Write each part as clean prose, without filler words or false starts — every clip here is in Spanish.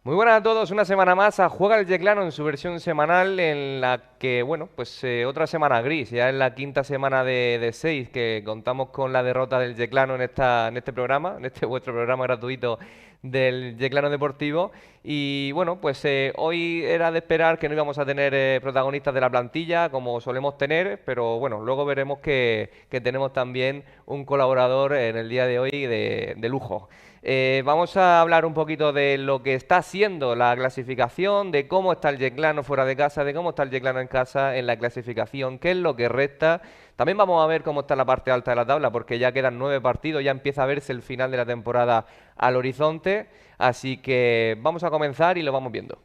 Muy buenas a todos, una semana más a Juega el Yeclano en su versión semanal en la que, bueno, pues otra semana gris, ya es la quinta semana de seis que contamos con la derrota del Yeclano en este programa, en este vuestro programa gratuito del Yeclano Deportivo y bueno, pues hoy era de esperar que no íbamos a tener protagonistas de la plantilla como solemos tener, pero bueno, luego veremos que tenemos también un colaborador en el día de hoy de lujo. Vamos a hablar un poquito de lo que está haciendo la clasificación, de cómo está el Yeclano fuera de casa, de cómo está el Yeclano en casa en la clasificación, qué es lo que resta. También vamos a ver cómo está la parte alta de la tabla, porque ya quedan 9 partidos, ya empieza a verse el final de la temporada al horizonte. Así que vamos a comenzar y lo vamos viendo.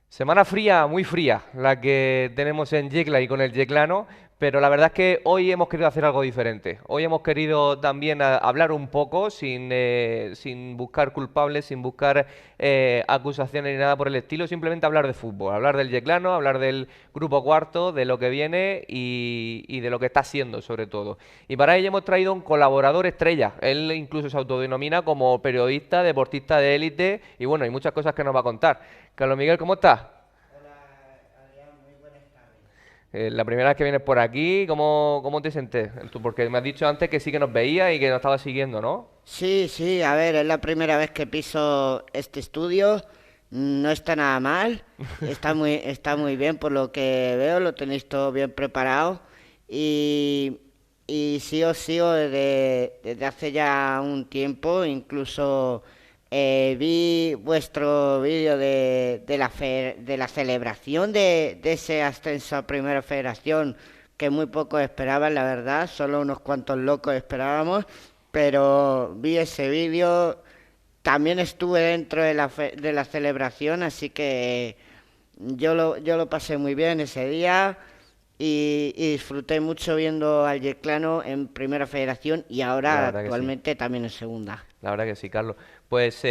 Semana fría, muy fría, la que tenemos en Yecla y con el Yeclano, pero la verdad es que hoy hemos querido hacer algo diferente. Hoy hemos querido también hablar un poco sin buscar culpables, sin buscar acusaciones ni nada por el estilo, simplemente hablar de fútbol, hablar del Yeclano, hablar del grupo cuarto, de lo que viene y de lo que está haciendo sobre todo. Y para ello hemos traído un colaborador estrella. Él incluso se autodenomina como periodista, deportista de élite y bueno, hay muchas cosas que nos va a contar. Carlos Miguel, ¿cómo estás? La primera vez que vienes por aquí, ¿cómo te sientes? Tú, porque me has dicho antes que sí que nos veías y que nos estabas siguiendo, ¿no? Sí, sí, a ver, es la primera vez que piso este estudio. No está nada mal, está muy bien por lo que veo, lo tenéis todo bien preparado y, y sí os sigo desde hace ya un tiempo, incluso vi vuestro vídeo de la celebración de ese ascenso a Primera Federación, que muy pocos esperaban, la verdad, solo unos cuantos locos esperábamos, pero vi ese vídeo, también estuve dentro de la celebración, así que yo lo pasé muy bien ese día y disfruté mucho viendo al Yeclano en Primera Federación y La ahora verdad que sí. actualmente también en Segunda. La verdad que sí, Carlos. Pues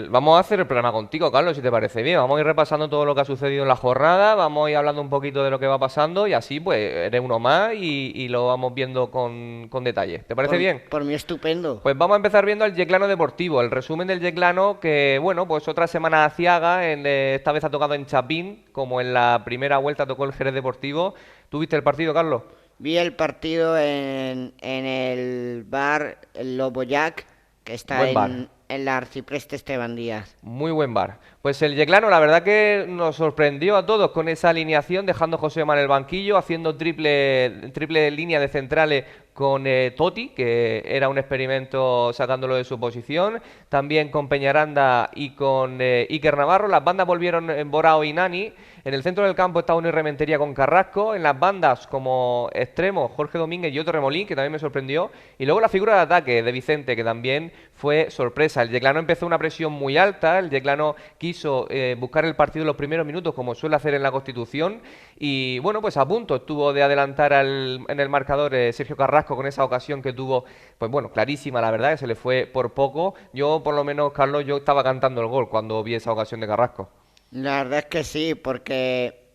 vamos a hacer el programa contigo, Carlos, si te parece bien. Vamos a ir repasando todo lo que ha sucedido en la jornada, vamos a ir hablando un poquito de lo que va pasando y así pues eres uno más y lo vamos viendo con detalle. ¿Te parece bien? Por mí estupendo. Pues vamos a empezar viendo el Yeclano Deportivo, el resumen del Yeclano que, bueno, pues otra semana aciaga, esta vez ha tocado en Chapín, como en la primera vuelta tocó el Jerez Deportivo. ¿Tuviste el partido, Carlos? Vi el partido en el bar El Lobo Jack, que está Buen bar. en la Arcipreste Esteban Díaz. Muy buen bar. Pues el Yeclano, la verdad que nos sorprendió a todos con esa alineación, dejando a José en el banquillo, haciendo triple línea de centrales con Totti, que era un experimento sacándolo de su posición, también con Peñaranda y con Iker Navarro. Las bandas volvieron en Borao y Nani. En el centro del campo estaba Unai Rementería con Carrasco. En las bandas como extremos Jorge Domínguez y Otto Remolín, que también me sorprendió. Y luego la figura de ataque de Vicente, que también fue sorpresa. El Yeclano empezó una presión muy alta. El Yeclano quiso buscar el partido en los primeros minutos, como suele hacer en la Constitución. Y bueno, pues a punto estuvo de adelantar en el marcador Sergio Carrasco con esa ocasión que tuvo, pues bueno, clarísima la verdad, que se le fue por poco. Yo, por lo menos, Carlos, yo estaba cantando el gol cuando vi esa ocasión de Carrasco. La verdad es que sí, porque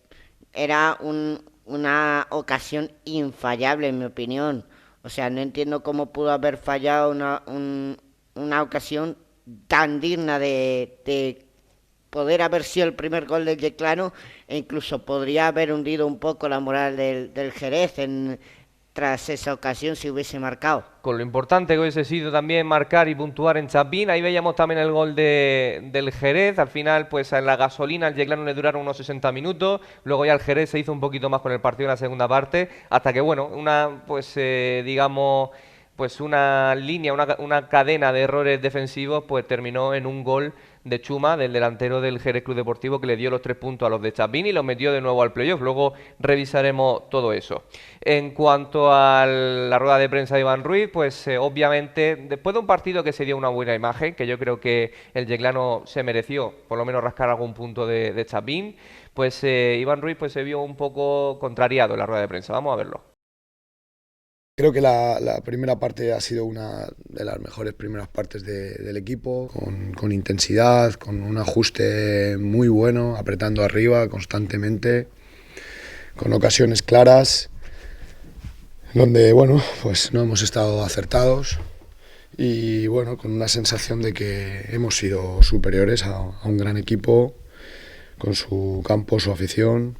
era una ocasión infallable, en mi opinión. O sea, no entiendo cómo pudo haber fallado una ocasión tan digna de poder haber sido el primer gol del Yeclano e incluso podría haber hundido un poco la moral del Jerez tras esa ocasión si hubiese marcado. Con lo importante que hubiese sido también marcar y puntuar en Chapín. Ahí veíamos también el gol del Jerez. Al final, pues en la gasolina al Yeclano le duraron unos 60 minutos. Luego ya el Jerez se hizo un poquito más con el partido en la segunda parte. Hasta que, bueno, digamos, pues una línea, una cadena de errores defensivos, pues terminó en un gol de Chuma, del delantero del Jerez Club Deportivo, que le dio los 3 puntos a los de Chapín y los metió de nuevo al playoff. Luego revisaremos todo eso. En cuanto a la rueda de prensa de Iván Ruiz, pues obviamente, después de un partido que se dio una buena imagen, que yo creo que el Yeclano se mereció por lo menos rascar algún punto de Chapín, pues Iván Ruiz pues, se vio un poco contrariado en la rueda de prensa. Vamos a verlo. Creo que la primera parte ha sido una de las mejores primeras partes del equipo, con intensidad, con un ajuste muy bueno, apretando arriba constantemente, con ocasiones claras, donde bueno, pues no hemos estado acertados y bueno, con una sensación de que hemos sido superiores a un gran equipo, con su campo, su afición.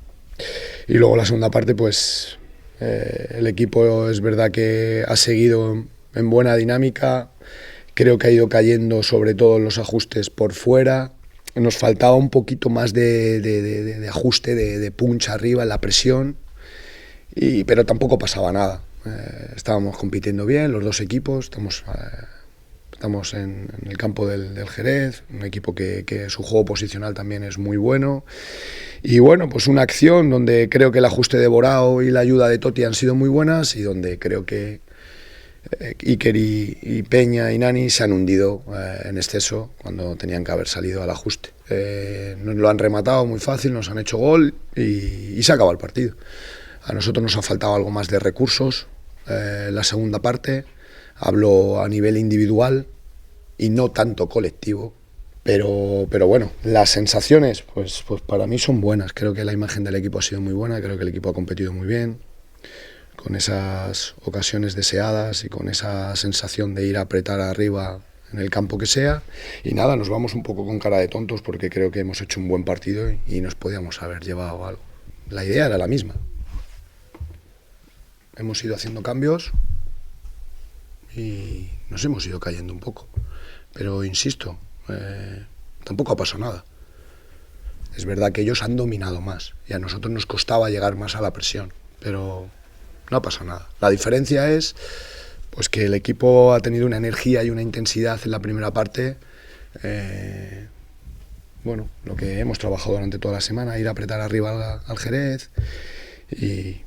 Y luego la segunda parte, pues el equipo es verdad que ha seguido en buena dinámica, creo que ha ido cayendo sobre todo en los ajustes por fuera, nos faltaba un poquito más de ajuste, de punch arriba en la presión, pero tampoco pasaba nada. Estábamos compitiendo bien los dos equipos, estamos en el campo del Jerez, un equipo que su juego posicional también es muy bueno. Y bueno, pues una acción donde creo que el ajuste de Borao y la ayuda de Totti han sido muy buenas y donde creo que Iker y Peña y Nani se han hundido en exceso cuando tenían que haber salido al ajuste. Nos lo han rematado muy fácil, nos han hecho gol y se ha acabado el partido. A nosotros nos ha faltado algo más de recursos. La segunda parte, hablo a nivel individual y no tanto colectivo. Pero bueno, las sensaciones pues para mí son buenas. Creo que la imagen del equipo ha sido muy buena, creo que el equipo ha competido muy bien, con esas ocasiones deseadas y con esa sensación de ir a apretar arriba en el campo que sea. Y nada, nos vamos un poco con cara de tontos porque creo que hemos hecho un buen partido y nos podíamos haber llevado algo. La idea era la misma. Hemos ido haciendo cambios y nos hemos ido cayendo un poco. Pero insisto, tampoco ha pasado nada. Es verdad que ellos han dominado más y a nosotros nos costaba llegar más a la presión, pero no ha pasado nada. La diferencia es pues que el equipo ha tenido una energía y una intensidad en la primera parte, bueno, lo que hemos trabajado durante toda la semana, ir a apretar arriba al Jerez y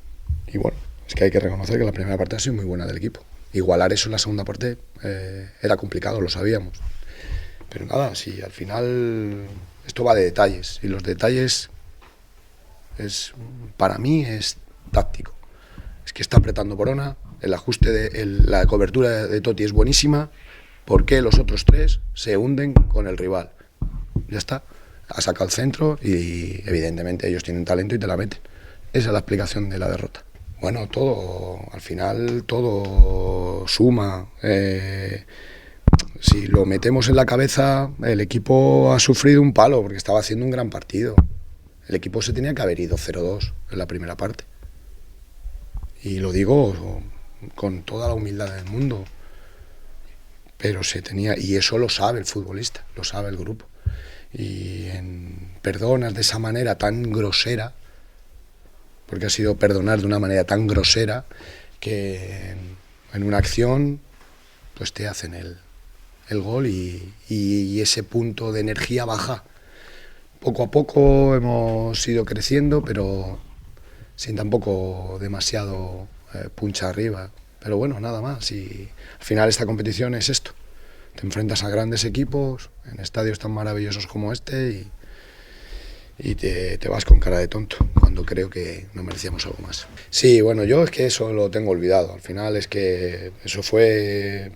bueno, es que hay que reconocer que la primera parte ha sido muy buena del equipo. Igualar eso en la segunda parte era complicado, lo sabíamos. Pero nada, si al final esto va de detalles y los detalles para mí es táctico. Es que está apretando Borona, el ajuste la cobertura de Totti es buenísima. ¿Por qué los otros tres se hunden con el rival? Ya está, ha sacado el centro y evidentemente ellos tienen talento y te la meten. Esa es la explicación de la derrota. Bueno, todo, al final todo suma. Si lo metemos en la cabeza, el equipo ha sufrido un palo porque estaba haciendo un gran partido. El equipo se tenía que haber ido 0-2 en la primera parte. Y lo digo con toda la humildad del mundo. Pero se tenía, y eso lo sabe el futbolista, lo sabe el grupo. Y en perdonas de esa manera tan grosera, porque ha sido perdonar de una manera tan grosera, que en una acción pues te hacen el gol y ese punto de energía baja. Poco a poco hemos ido creciendo, pero sin tampoco demasiado puncha arriba. Pero bueno, nada más. Y al final esta competición es esto. Te enfrentas a grandes equipos, en estadios tan maravillosos como este y te vas con cara de tonto, cuando creo que no merecíamos algo más. Sí, bueno, yo es que eso lo tengo olvidado. Al final es que eso fue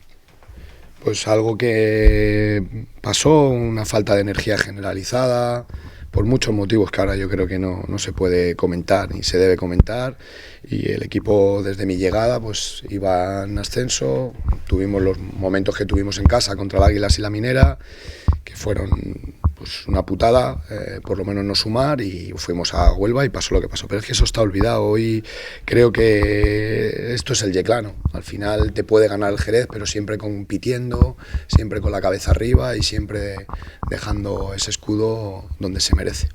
pues algo que pasó, una falta de energía generalizada, por muchos motivos que ahora yo creo que no se puede comentar ni se debe comentar. Y el equipo desde mi llegada pues iba en ascenso, tuvimos los momentos que tuvimos en casa contra el Águilas y la Minera, que fueron pues una putada, por lo menos no sumar, y fuimos a Huelva y pasó lo que pasó. Pero es que eso está olvidado. Hoy creo que esto es el Yeclano. Al final te puede ganar el Jerez, pero siempre compitiendo, siempre con la cabeza arriba y siempre dejando ese escudo donde se merece.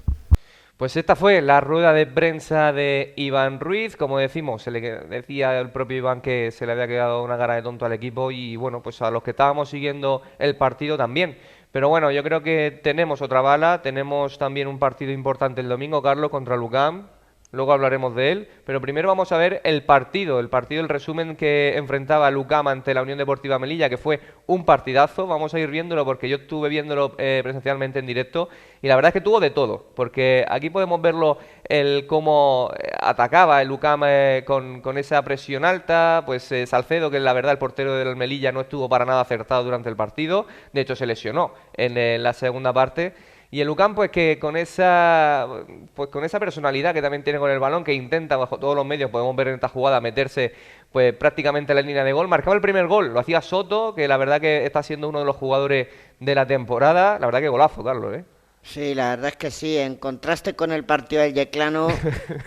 Pues esta fue la rueda de prensa de Iván Ruiz. Como decimos, se le decía el propio Iván que se le había quedado una cara de tonto al equipo y bueno, pues a los que estábamos siguiendo el partido también. Pero bueno, yo creo que tenemos otra bala, tenemos también un partido importante el domingo, Carlos, contra Lucam. Luego hablaremos de él, pero primero vamos a ver el resumen que enfrentaba Lucam ante la Unión Deportiva Melilla, que fue un partidazo. Vamos a ir viéndolo porque yo estuve viéndolo presencialmente en directo y la verdad es que tuvo de todo, porque aquí podemos verlo el cómo atacaba el Lucam con esa presión alta, pues Salcedo, que la verdad el portero del Melilla no estuvo para nada acertado durante el partido, de hecho se lesionó en la segunda parte. Y el UCAM, pues con esa personalidad que también tiene con el balón, que intenta bajo todos los medios, podemos ver en esta jugada, meterse pues prácticamente en la línea de gol. Marcaba el primer gol, lo hacía Soto, que la verdad que está siendo uno de los jugadores de la temporada. La verdad que golazo, Carlos, ¿eh? Sí, la verdad es que sí, en contraste con el partido del Yeclano,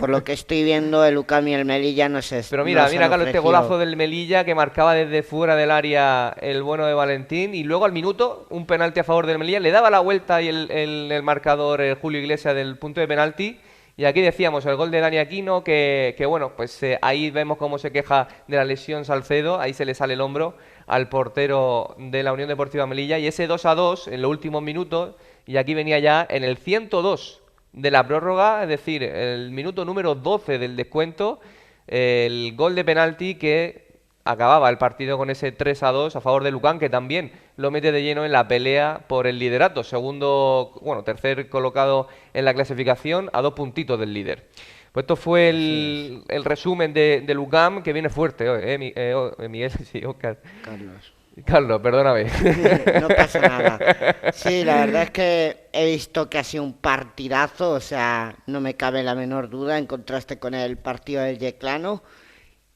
por lo que estoy viendo, el UCAM y el Melilla no se Pero no mira, se mira, han Carlos, este ofrecido. golazo del Melilla que marcaba desde fuera del área el bueno de Valentín y luego al minuto un penalti a favor del Melilla. Le daba la vuelta y el marcador Julio Iglesias del punto de penalti. Y aquí decíamos el gol de Dani Aquino, que bueno, pues ahí vemos cómo se queja de la lesión Salcedo, ahí se le sale el hombro al portero de la Unión Deportiva Melilla. Y ese 2-2 en los últimos minutos, y aquí venía ya en el 102 de la prórroga, es decir, el minuto número 12 del descuento, el gol de penalti que acababa el partido con ese 3-2 a favor de Lucán, que también lo mete de lleno en la pelea por el liderato. Tercer colocado en la clasificación a 2 puntitos del líder. Pues esto fue Así es, el resumen de Lucam, que viene fuerte hoy, Miguel, sí, Óscar. Carlos. Carlos, perdóname. No pasa nada. Sí, la verdad es que he visto que ha sido un partidazo, o sea, no me cabe la menor duda en contraste con el partido del Yeclano.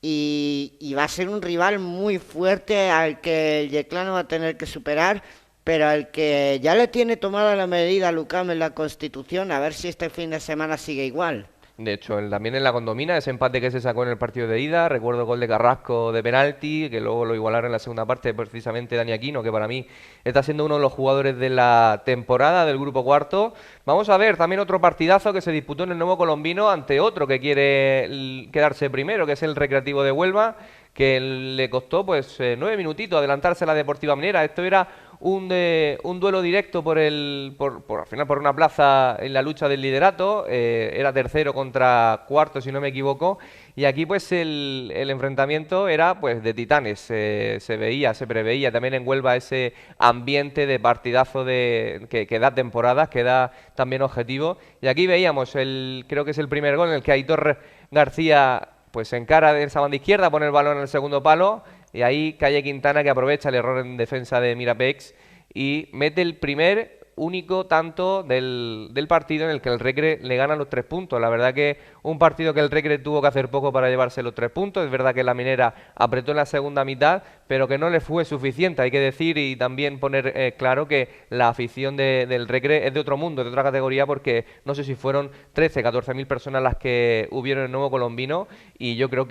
Y va a ser un rival muy fuerte al que el Yeclano va a tener que superar, pero al que ya le tiene tomada la medida a Lucam en la Constitución, a ver si este fin de semana sigue igual. De hecho, también en la Condomina, ese empate que se sacó en el partido de ida, recuerdo el gol de Carrasco de penalti, que luego lo igualaron en la segunda parte precisamente Dani Aquino, que para mí está siendo uno de los jugadores de la temporada del grupo cuarto. Vamos a ver también otro partidazo que se disputó en el Nuevo Colombino ante otro que quiere quedarse primero, que es el Recreativo de Huelva, que le costó pues 9 minutitos adelantarse a la Deportiva Minera. Esto era un duelo directo al final por una plaza en la lucha del liderato. Era tercero contra cuarto, si no me equivoco. Y aquí pues el enfrentamiento era pues de titanes. Se preveía también en Huelva ese ambiente de partidazo que da temporadas, que da también objetivo. Y aquí veíamos creo que es el primer gol en el que Aitor García pues se encara de esa banda izquierda, pone el balón en el segundo palo y ahí Calle Quintana, que aprovecha el error en defensa de Mirapex y mete el primer único tanto del partido en el que el Recre le gana los 3 puntos. La verdad que un partido que el Recre tuvo que hacer poco para llevarse los 3 puntos. Es verdad que la Minera apretó en la segunda mitad, pero que no le fue suficiente, hay que decir, y también poner claro que la afición del Recre es de otro mundo, de otra categoría, porque no sé si fueron 13, 14 mil personas las que hubieron en el Nuevo Colombino, y yo creo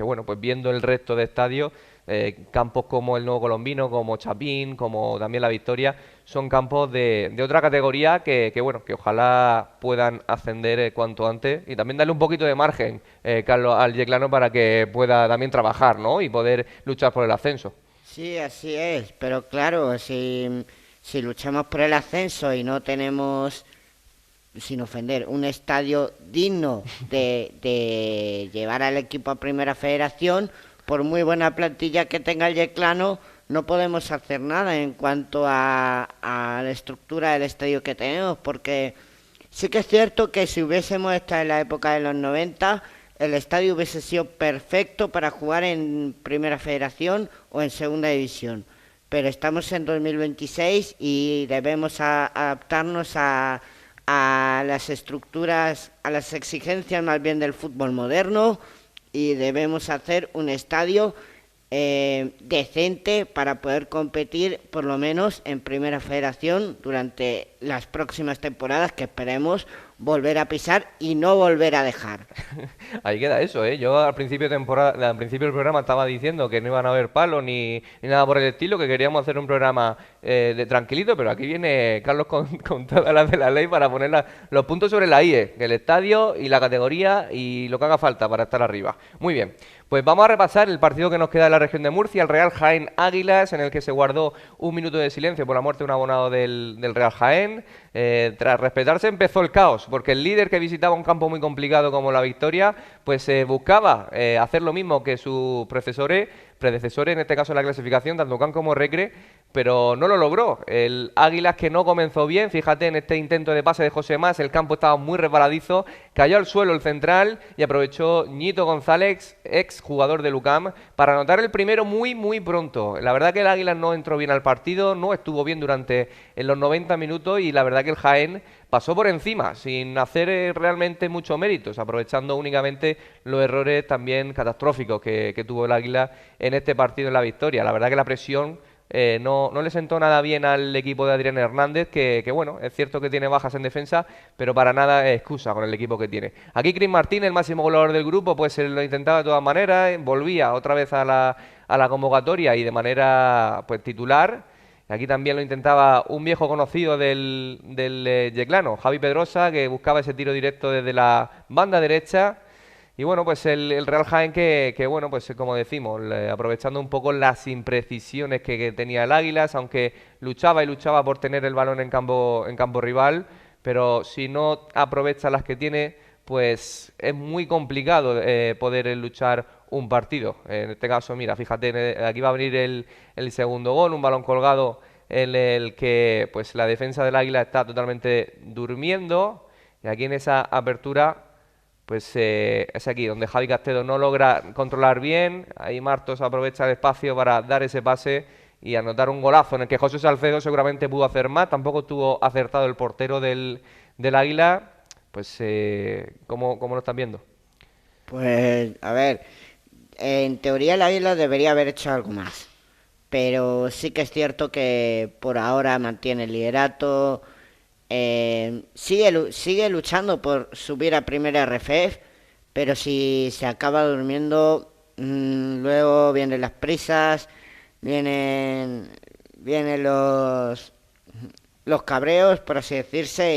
bueno, pues viendo el resto de estadios, campos como el Nuevo Colombino, como Chapín, como también La Victoria, son campos de otra categoría bueno, que ojalá puedan ascender cuanto antes y también darle un poquito de margen, Carlos, al Yeclano para que pueda también trabajar, ¿no? Y poder luchar por el ascenso. Sí, así es, pero claro, si luchamos por el ascenso y no tenemos, sin ofender, un estadio digno de llevar al equipo a Primera Federación, por muy buena plantilla que tenga el Yeclano, no podemos hacer nada en cuanto a la estructura del estadio que tenemos, porque sí que es cierto que si hubiésemos estado en la época de los 90, el estadio hubiese sido perfecto para jugar en Primera Federación o en Segunda División. Pero estamos en 2026 y debemos adaptarnos a las estructuras, a las exigencias más bien del fútbol moderno, y debemos hacer un estadio decente para poder competir por lo menos en Primera Federación durante las próximas temporadas, que esperemos volver a pisar y no volver a dejar. Ahí queda eso, ¿eh? Yo al principio de temporada, al principio del programa estaba diciendo que no iban a haber palos ni nada por el estilo, que queríamos hacer un programa de tranquilito, pero aquí viene Carlos con todas las de la ley para poner los puntos sobre la IE, el estadio y la categoría y lo que haga falta para estar arriba. Muy bien. Pues vamos a repasar el partido que nos queda en la región de Murcia, el Real Jaén Águilas, en el que se guardó un minuto de silencio por la muerte de un abonado del Real Jaén. Tras respetarse empezó el caos, porque el líder, que visitaba un campo muy complicado como la Victoria, pues buscaba hacer lo mismo que sus predecesores, en este caso en la clasificación, tanto Can como Recre, pero no lo logró. El Águilas, que no comenzó bien, fíjate en este intento de pase de José Más, el campo estaba muy resbaladizo, cayó al suelo el central y aprovechó Ñito González, ex jugador de Lucam, para anotar el primero muy pronto. La verdad que el Águilas no entró bien al partido, no estuvo bien durante los 90 minutos y la verdad que el Jaén pasó por encima, sin hacer realmente muchos méritos, aprovechando únicamente los errores también catastróficos que tuvo el Águila en este partido en la Victoria. La verdad que la presión no le sentó nada bien al equipo de Adrián Hernández, que bueno, es cierto que tiene bajas en defensa, pero para nada es excusa con el equipo que tiene. Aquí Chris Martín, el máximo goleador del grupo, pues lo intentaba de todas maneras, volvía otra vez a la convocatoria y de manera pues titular. Aquí también lo intentaba un viejo conocido del Yeclano, Javi Pedrosa, que buscaba ese tiro directo desde la banda derecha. Y bueno, pues el Real Jaén que bueno, pues como decimos, aprovechando un poco las imprecisiones que tenía el Águilas, aunque luchaba y luchaba por tener el balón en campo rival, pero si no aprovecha las que tiene, pues es muy complicado poder luchar un partido. En este caso, mira, fíjate, aquí va a venir el segundo gol, un balón colgado en el que pues la defensa del Águila está totalmente durmiendo, y aquí en esa apertura pues es aquí donde Javi Castedo no logra controlar bien. Ahí Martos aprovecha el espacio para dar ese pase y anotar un golazo en el que José Salcedo seguramente pudo hacer más. Tampoco estuvo acertado el portero del Águila. Pues, ¿cómo lo están viendo? Pues, a ver, en teoría el Águila debería haber hecho algo más. Pero sí que es cierto que por ahora mantiene el liderato. Sigue luchando por subir a primera RFF, pero si se acaba durmiendo, luego vienen las prisas, vienen los cabreos, por así decirse,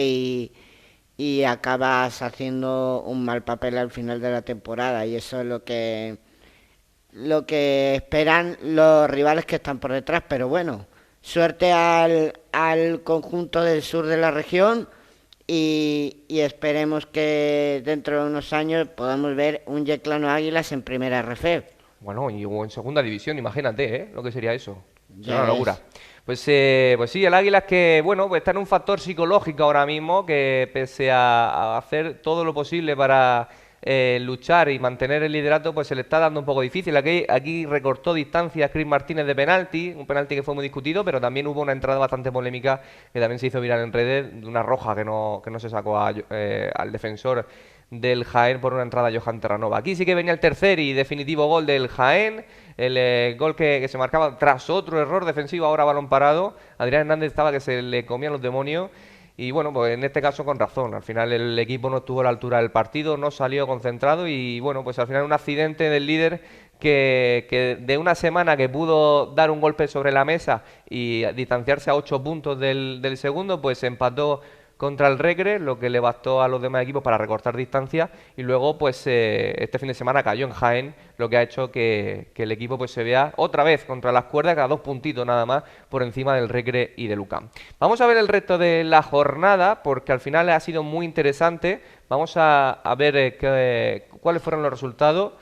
y acabas haciendo un mal papel al final de la temporada, y eso es lo que esperan los rivales que están por detrás. Pero bueno, suerte al conjunto del sur de la región y esperemos que dentro de unos años podamos ver un Yeclano Águilas en primera RF. Bueno, y en segunda división, imagínate, lo que sería eso. Es Ya una ves. locura. Pues sí, el Águila es que, bueno, pues está en un factor psicológico ahora mismo, que pese a hacer todo lo posible para luchar y mantener el liderato, pues se le está dando un poco difícil. Aquí recortó distancias Chris Martínez de penalti, un penalti que fue muy discutido, pero también hubo una entrada bastante polémica que también se hizo viral en redes, de una roja que no se sacó al defensor del Jaén por una entrada a Johan Terranova. Aquí sí que venía el tercer y definitivo gol del Jaén, el gol que se marcaba tras otro error defensivo, ahora balón parado. Adrián Hernández estaba que se le comían los demonios. Y bueno, pues en este caso con razón. Al final el equipo no estuvo a la altura del partido, no salió concentrado y bueno, pues al final un accidente del líder que de una semana que pudo dar un golpe sobre la mesa y distanciarse a 8 puntos del segundo, pues empató contra el Recre, lo que le bastó a los demás equipos para recortar distancia, y luego pues este fin de semana cayó en Jaén, lo que ha hecho que el equipo pues se vea otra vez contra las cuerdas, a 2 puntitos nada más por encima del Recre y del UCAM. Vamos a ver el resto de la jornada, porque al final ha sido muy interesante. Vamos a ver cuáles fueron los resultados,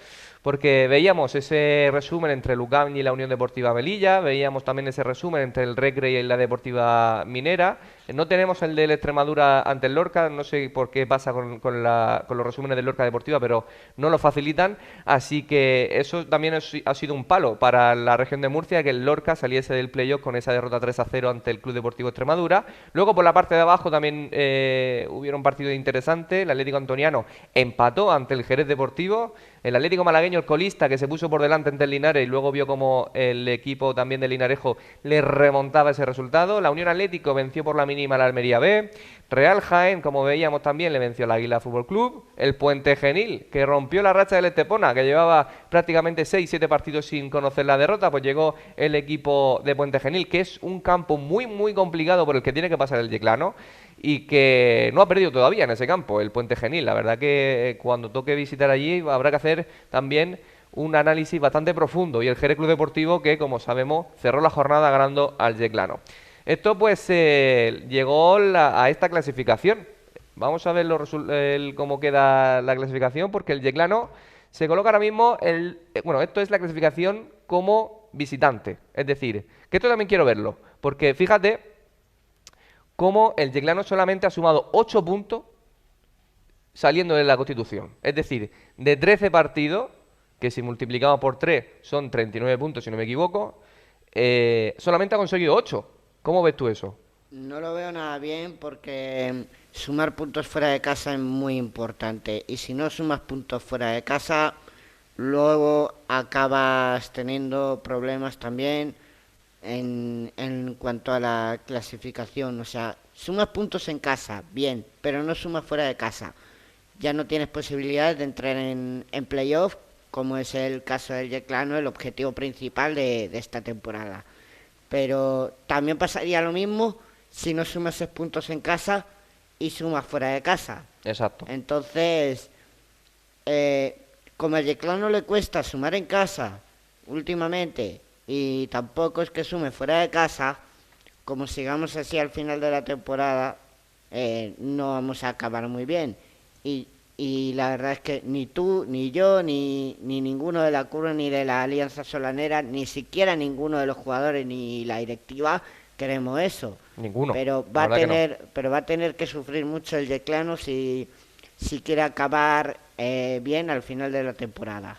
porque veíamos ese resumen entre el UCAM y la Unión Deportiva Melilla, veíamos también ese resumen entre el Recre y la Deportiva Minera. No tenemos el del Extremadura ante el Lorca, no sé por qué pasa con los resúmenes del Lorca Deportiva, pero no lo facilitan, así que eso también ha sido un palo para la región de Murcia, que el Lorca saliese del playoff con esa derrota 3-0 ante el Club Deportivo Extremadura. Luego por la parte de abajo también hubieron partidos interesantes, el Atlético Antoniano empató ante el Jerez Deportivo, El Atlético malagueño, el colista, que se puso por delante ante el Linares y luego vio como el equipo también del Linarejo le remontaba ese resultado. La Unión Atlético venció por la mínima al Almería B. Real Jaén, como veíamos también, le venció al Águila Fútbol Club. El Puente Genil, que rompió la racha del Estepona, que llevaba prácticamente 6-7 partidos sin conocer la derrota, pues llegó el equipo de Puente Genil, que es un campo muy, muy complicado por el que tiene que pasar el Yeclano y que no ha perdido todavía en ese campo, el Puente Genil. La verdad que cuando toque visitar allí habrá que hacer también un análisis bastante profundo. Y el Jerez Club Deportivo, que como sabemos cerró la jornada ganando al Yeclano. Esto pues llegó a esta clasificación. Vamos a ver cómo queda la clasificación, porque el Yeclano se coloca ahora mismo, bueno, esto es la clasificación como visitante. Es decir, que esto también quiero verlo, porque fíjate cómo el Yeclano solamente ha sumado 8 puntos saliendo de la Constitución. Es decir, de 13 partidos, que si multiplicamos por 3 son 39 puntos, si no me equivoco, solamente ha conseguido 8. ¿Cómo ves tú eso? No lo veo nada bien porque sumar puntos fuera de casa es muy importante. Y si no sumas puntos fuera de casa, luego acabas teniendo problemas también en cuanto a la clasificación. O sea, sumas puntos en casa, bien, pero no sumas fuera de casa. Ya no tienes posibilidades de entrar en playoff, como es el caso del Yeclano, el objetivo principal de esta temporada. Pero también pasaría lo mismo si no sumas 6 puntos en casa y sumas fuera de casa. Exacto. Entonces, como al Yeclano le cuesta sumar en casa últimamente y tampoco es que sume fuera de casa, como sigamos así al final de la temporada, no vamos a acabar muy bien. Y la verdad es que ni tú, ni yo, ni ninguno de la curva, ni de la Alianza Solanera, ni siquiera ninguno de los jugadores, ni la directiva, queremos eso. Ninguno. Pero va a tener que sufrir mucho el Yeclano si quiere acabar bien al final de la temporada.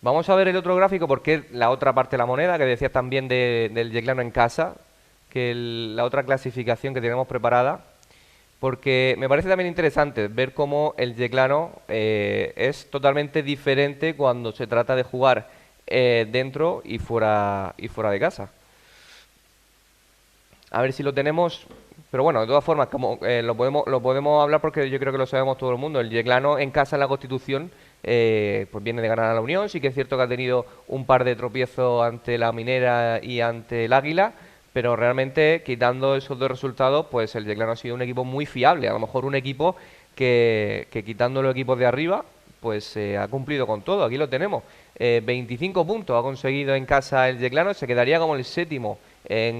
Vamos a ver el otro gráfico, porque es la otra parte de la moneda, que decías también del Yeclano en casa, que la otra clasificación que tenemos preparada. Porque me parece también interesante ver cómo el Yeclano es totalmente diferente cuando se trata de jugar dentro y fuera de casa. A ver si lo tenemos, pero bueno, de todas formas, como lo podemos hablar porque yo creo que lo sabemos todo el mundo. El Yeclano en casa en la Constitución pues viene de ganar a la Unión. Sí que es cierto que ha tenido un par de tropiezos ante la Minera y ante el Águila, pero realmente, quitando esos dos resultados, pues el Yeclano ha sido un equipo muy fiable. A lo mejor un equipo que quitando los equipos de arriba, pues ha cumplido con todo. Aquí lo tenemos. 25 puntos ha conseguido en casa el Yeclano. Se quedaría como el séptimo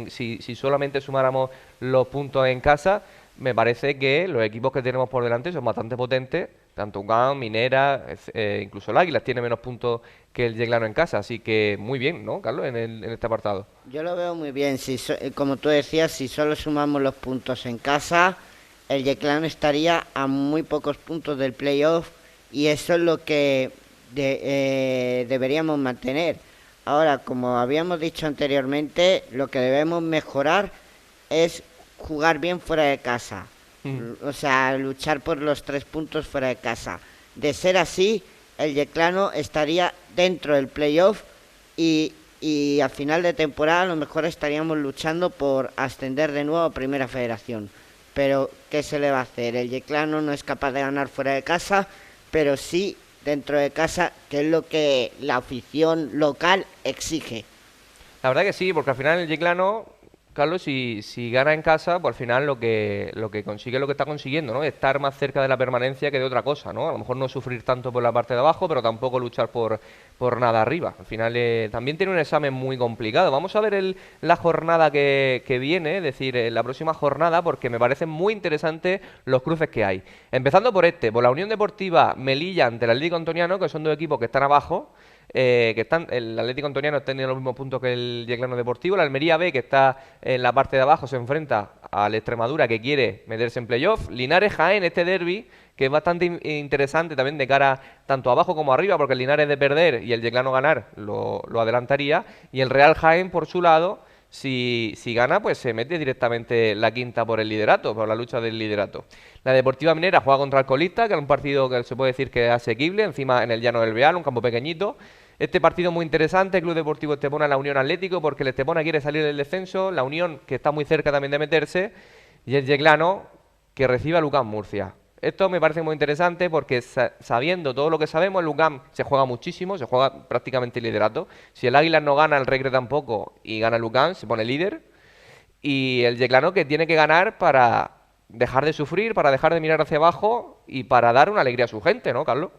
si solamente sumáramos los puntos en casa. Me parece que los equipos que tenemos por delante son bastante potentes. Tanto UCAM, Minera, incluso el Águila tiene menos puntos que el Yeclano en casa. Así que muy bien, ¿no, Carlos, en este apartado? Yo lo veo muy bien. Como tú decías, si solo sumamos los puntos en casa, el Yeclano estaría a muy pocos puntos del playoff y eso es lo que deberíamos mantener. Ahora, como habíamos dicho anteriormente, lo que debemos mejorar es jugar bien fuera de casa. O sea, luchar por los 3 puntos fuera de casa. De ser así, el Yeclano estaría dentro del playoff y a final de temporada a lo mejor estaríamos luchando por ascender de nuevo a Primera Federación. Pero, ¿qué se le va a hacer? El Yeclano no es capaz de ganar fuera de casa, pero sí dentro de casa, que es lo que la afición local exige. La verdad que sí, porque al final el Yeclano, Carlos, si gana en casa, pues al final lo que consigue es lo que está consiguiendo, ¿no? Estar más cerca de la permanencia que de otra cosa, ¿no? A lo mejor no sufrir tanto por la parte de abajo, pero tampoco luchar por nada arriba. Al final también tiene un examen muy complicado. Vamos a ver la jornada que viene, es decir, la próxima jornada, porque me parecen muy interesantes los cruces que hay. Empezando por la Unión Deportiva Melilla ante el Atlético Antoniano, que son dos equipos que están abajo. El Atlético Antoniano está teniendo los mismos puntos que el Yeclano Deportivo. La Almería B, que está en la parte de abajo, se enfrenta al Extremadura, que quiere meterse en playoff. Linares Jaén, este derbi, que es bastante interesante también de cara tanto abajo como arriba, porque el Linares de perder y el Yeclano ganar lo adelantaría. Y el Real Jaén, por su lado, Si gana, pues se mete directamente la quinta por el liderato, por la lucha del liderato. La Deportiva Minera juega contra el colista, que es un partido que se puede decir que es asequible, encima en el Llano del Beal, un campo pequeñito. Este partido muy interesante, Club Deportivo Estepona, la Unión Atlético, porque el Estepona quiere salir del descenso, la Unión, que está muy cerca también de meterse, y el Yeclano, que recibe a Lucán Murcia. Esto me parece muy interesante porque sabiendo todo lo que sabemos, el UCAM se juega muchísimo, se juega prácticamente el liderato. Si el Águilas no gana, el Recre tampoco, y gana el UCAM, se pone líder. Y el Yeclano que tiene que ganar para dejar de sufrir, para dejar de mirar hacia abajo y para dar una alegría a su gente, ¿no, Carlos?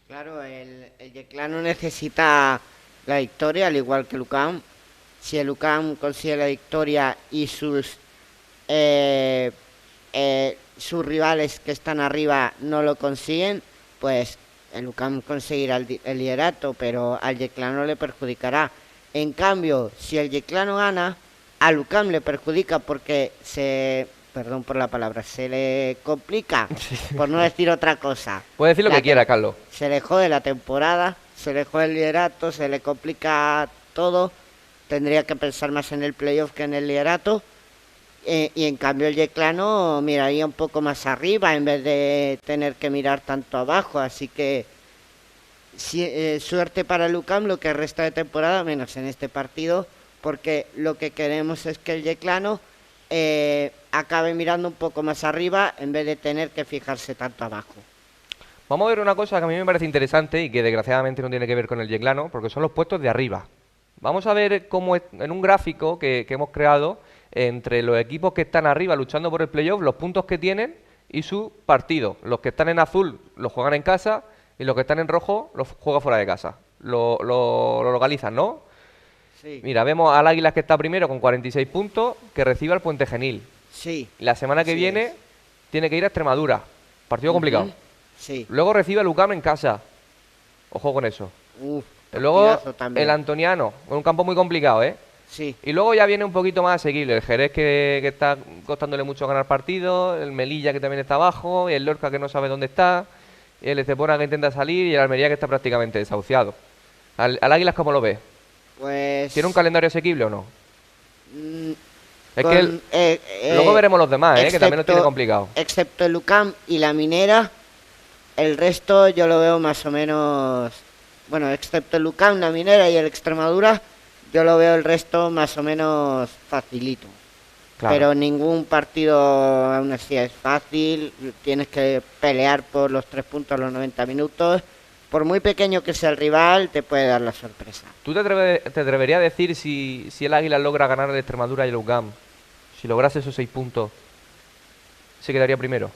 Claro, el Yeclano necesita la victoria, al igual que el UCAM. Si el UCAM consigue la victoria y sus rivales que están arriba no lo consiguen, pues el UCAM conseguirá el liderato, pero al Yeclano le perjudicará. En cambio, si el Yeclano gana, al UCAM le perjudica porque perdón por la palabra, se le complica, por no decir otra cosa. Puede decir lo que quiera, Carlos. Se le jode la temporada, se le jode el liderato, se le complica todo. Tendría que pensar más en el playoff que en el liderato. Y en cambio el Yeclano miraría un poco más arriba en vez de tener que mirar tanto abajo. Así que suerte para el UCAM lo que resta de temporada, menos en este partido, porque lo que queremos es que el Yeclano acabe mirando un poco más arriba en vez de tener que fijarse tanto abajo. Vamos a ver una cosa que a mí me parece interesante y que desgraciadamente no tiene que ver con el Yeclano, porque son los puestos de arriba. Vamos a ver cómo en un gráfico que hemos creado entre los equipos que están arriba luchando por el playoff, los puntos que tienen y su partido. Los que están en azul los juegan en casa y los que están en rojo los juegan fuera de casa. Lo localizan, ¿no? Sí. Mira, vemos al Águilas que está primero con 46 puntos, que recibe al Puente Genil. Sí. La semana que viene tiene que ir a Extremadura. Partido complicado. Sí. Luego recibe al UCAM en casa. Ojo con eso. Luego el Antoniano, un campo muy complicado, ¿eh? Sí. Y luego ya viene un poquito más asequible. El Jerez que está costándole mucho ganar partidos, el Melilla que también está abajo, y el Lorca que no sabe dónde está, y el Estepona que intenta salir, y el Almería que está prácticamente desahuciado. ¿Al Águilas cómo lo ves? Pues... ¿Tiene un calendario asequible o no? Es que luego veremos los demás, que también lo tiene complicado. Excepto el UCAM y la Minera, el resto yo lo veo más o menos... Bueno, excepto el UCAM, la Minera y el Extremadura, yo lo veo el resto más o menos facilito. Claro. Pero ningún partido aún así es fácil, tienes que pelear por los 3 puntos a los 90 minutos. Por muy pequeño que sea el rival, te puede dar la sorpresa. ¿Tú te atreverías a decir si el Águila logra ganar el Extremadura y el UCAM? Si lograse esos 6 puntos, ¿se quedaría primero?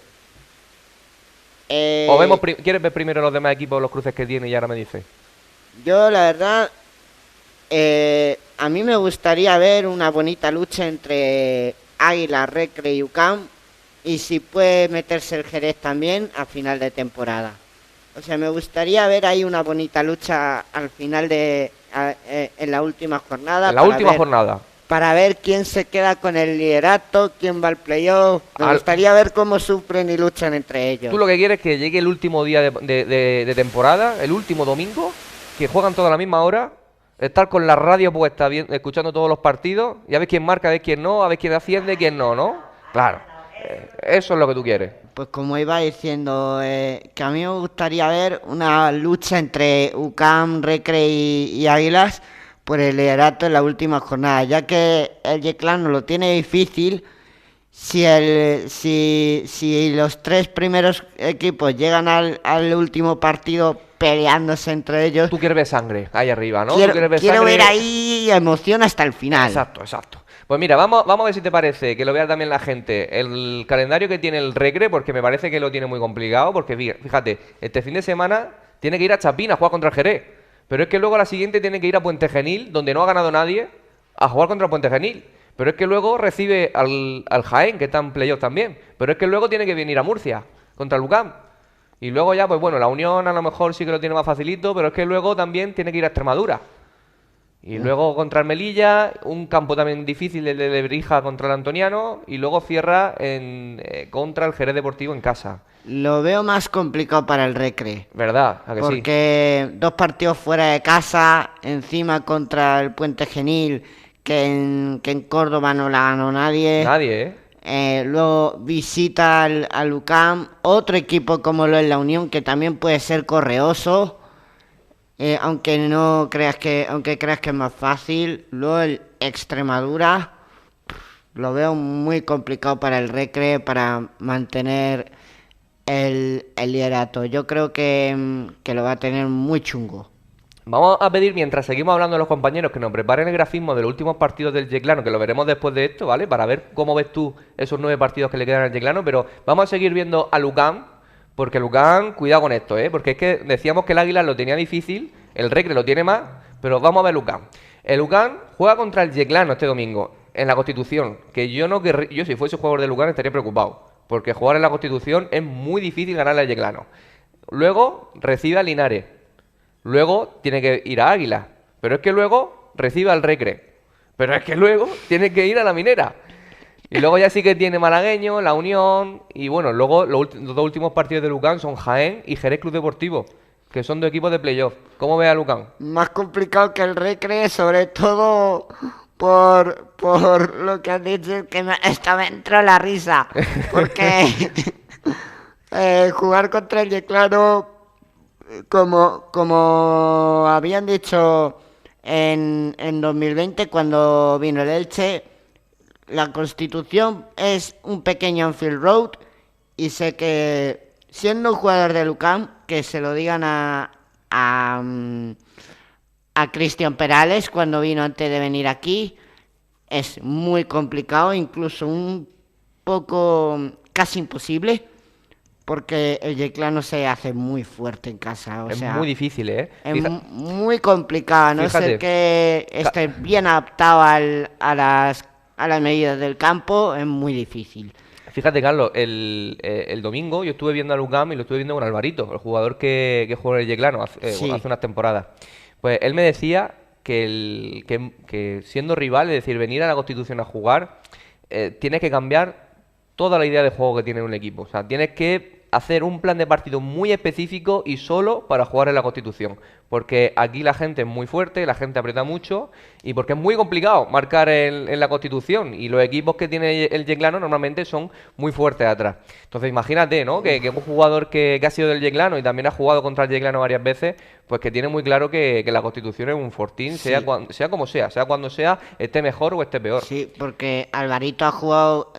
¿O quieres ver primero los demás equipos, los cruces que tiene y ahora me dices? Yo, la verdad, a mí me gustaría ver una bonita lucha entre Águila, Recre y UCAM, y si puede meterse el Jerez también a final de temporada. O sea, me gustaría ver ahí una bonita lucha al final en la última jornada. En la última jornada. Para ver quién se queda con el liderato, quién va al playoff. Me gustaría ver cómo sufren y luchan entre ellos. Tú lo que quieres es que llegue el último día de temporada, el último domingo, que juegan toda la misma hora, estar con la radio puesta, escuchando todos los partidos, y a ver quién marca, a ver quién no, a ver quién asciende, quién no, ¿no? Claro, eso es lo que tú quieres. Pues como iba diciendo, que a mí me gustaría ver una lucha entre UCAM, Recre y Águilas por el liderato en la última jornada, ya que el Yeclano lo tiene difícil. Si los 3 primeros equipos llegan al último partido peleándose entre ellos... Tú quieres ver sangre ahí arriba, ¿no? Quiero ver ahí emoción hasta el final. Exacto. Pues mira, vamos a ver si te parece, que lo vea también la gente, el calendario que tiene el Recre, porque me parece que lo tiene muy complicado, porque fíjate, este fin de semana tiene que ir a Chapín a jugar contra el Jerez, pero es que luego a la siguiente tiene que ir a Puente Genil, donde no ha ganado nadie, a jugar contra Puente Genil. Pero es que luego recibe al Jaén, que está en playoff también. Pero es que luego tiene que venir a Murcia, contra el UCAM. Y luego ya, pues bueno, la Unión a lo mejor sí que lo tiene más facilito, pero es que luego también tiene que ir a Extremadura. Y luego contra el Melilla, un campo también difícil, el de Lebrija contra el Antoniano, y luego cierra contra el Jerez Deportivo en casa. Lo veo más complicado para el Recre. ¿Verdad? ¿A que sí? Porque 2 partidos fuera de casa, encima contra el Puente Genil, que en Córdoba no la ganó nadie. Nadie, ¿eh? Luego visita al UCAM, otro equipo como lo es la Unión, que también puede ser correoso, aunque creas que es más fácil. Luego el Extremadura, lo veo muy complicado para el Recre, para mantener el liderato. Yo creo que lo va a tener muy chungo. Vamos a pedir, mientras seguimos hablando de los compañeros, que nos preparen el grafismo de los últimos partidos del Yeclano, que lo veremos después de esto, ¿vale? Para ver cómo ves tú esos 9 partidos que le quedan al Yeclano, pero vamos a seguir viendo a Lucán, porque Lucán, cuidado con esto, ¿eh? Porque es que decíamos que el Águila lo tenía difícil, el Recre lo tiene más, pero vamos a ver Lucán. El Lucán juega contra el Yeclano este domingo, en la Constitución, que yo si fuese jugador de Lucán estaría preocupado, porque jugar en la Constitución es muy difícil ganarle al Yeclano. Luego recibe a Linares. Luego tiene que ir a Águila, pero es que luego recibe al Recre, pero es que luego tiene que ir a la Minera. Y luego ya sí que tiene Malagueño, la Unión, y bueno, luego los 2 últimos partidos de Lucán son Jaén y Jerez Club Deportivo, que son 2 equipos de playoff. ¿Cómo ve a Lucán? Más complicado que el Recre, sobre todo por lo que has dicho, que me entró la risa, porque jugar contra el Yeclano, como habían dicho en 2020 cuando vino el Elche, la Constitución es un pequeño Anfield Road, y sé que siendo un jugador de Lucán, que se lo digan a Cristian Perales cuando vino antes de venir aquí, es muy complicado, incluso un poco casi imposible. Porque el Yeclano se hace muy fuerte en casa, o sea, muy difícil, ¿eh? Es muy complicado, a no ser que esté bien adaptado a las medidas del campo, es muy difícil. Fíjate, Carlos, el domingo yo estuve viendo a Lucam y lo estuve viendo con Alvarito, el jugador que jugó en el Yeclano Sí. hace unas temporadas. Pues él me decía que siendo rival, es decir, venir a la Constitución a jugar, tienes que cambiar toda la idea de juego que tiene un equipo. O sea, tienes que hacer un plan de partido muy específico y solo para jugar en la Constitución. Porque aquí la gente es muy fuerte, la gente aprieta mucho y porque es muy complicado marcar en la Constitución. Y los equipos que tiene el Yeclano normalmente son muy fuertes atrás. Entonces imagínate, ¿no? Que un jugador que ha sido del Yeclano y también ha jugado contra el Yeclano varias veces, pues que tiene muy claro que la Constitución es un fortín, Sí. sea como sea cuando sea, esté mejor o esté peor. Sí, porque Alvarito ha jugado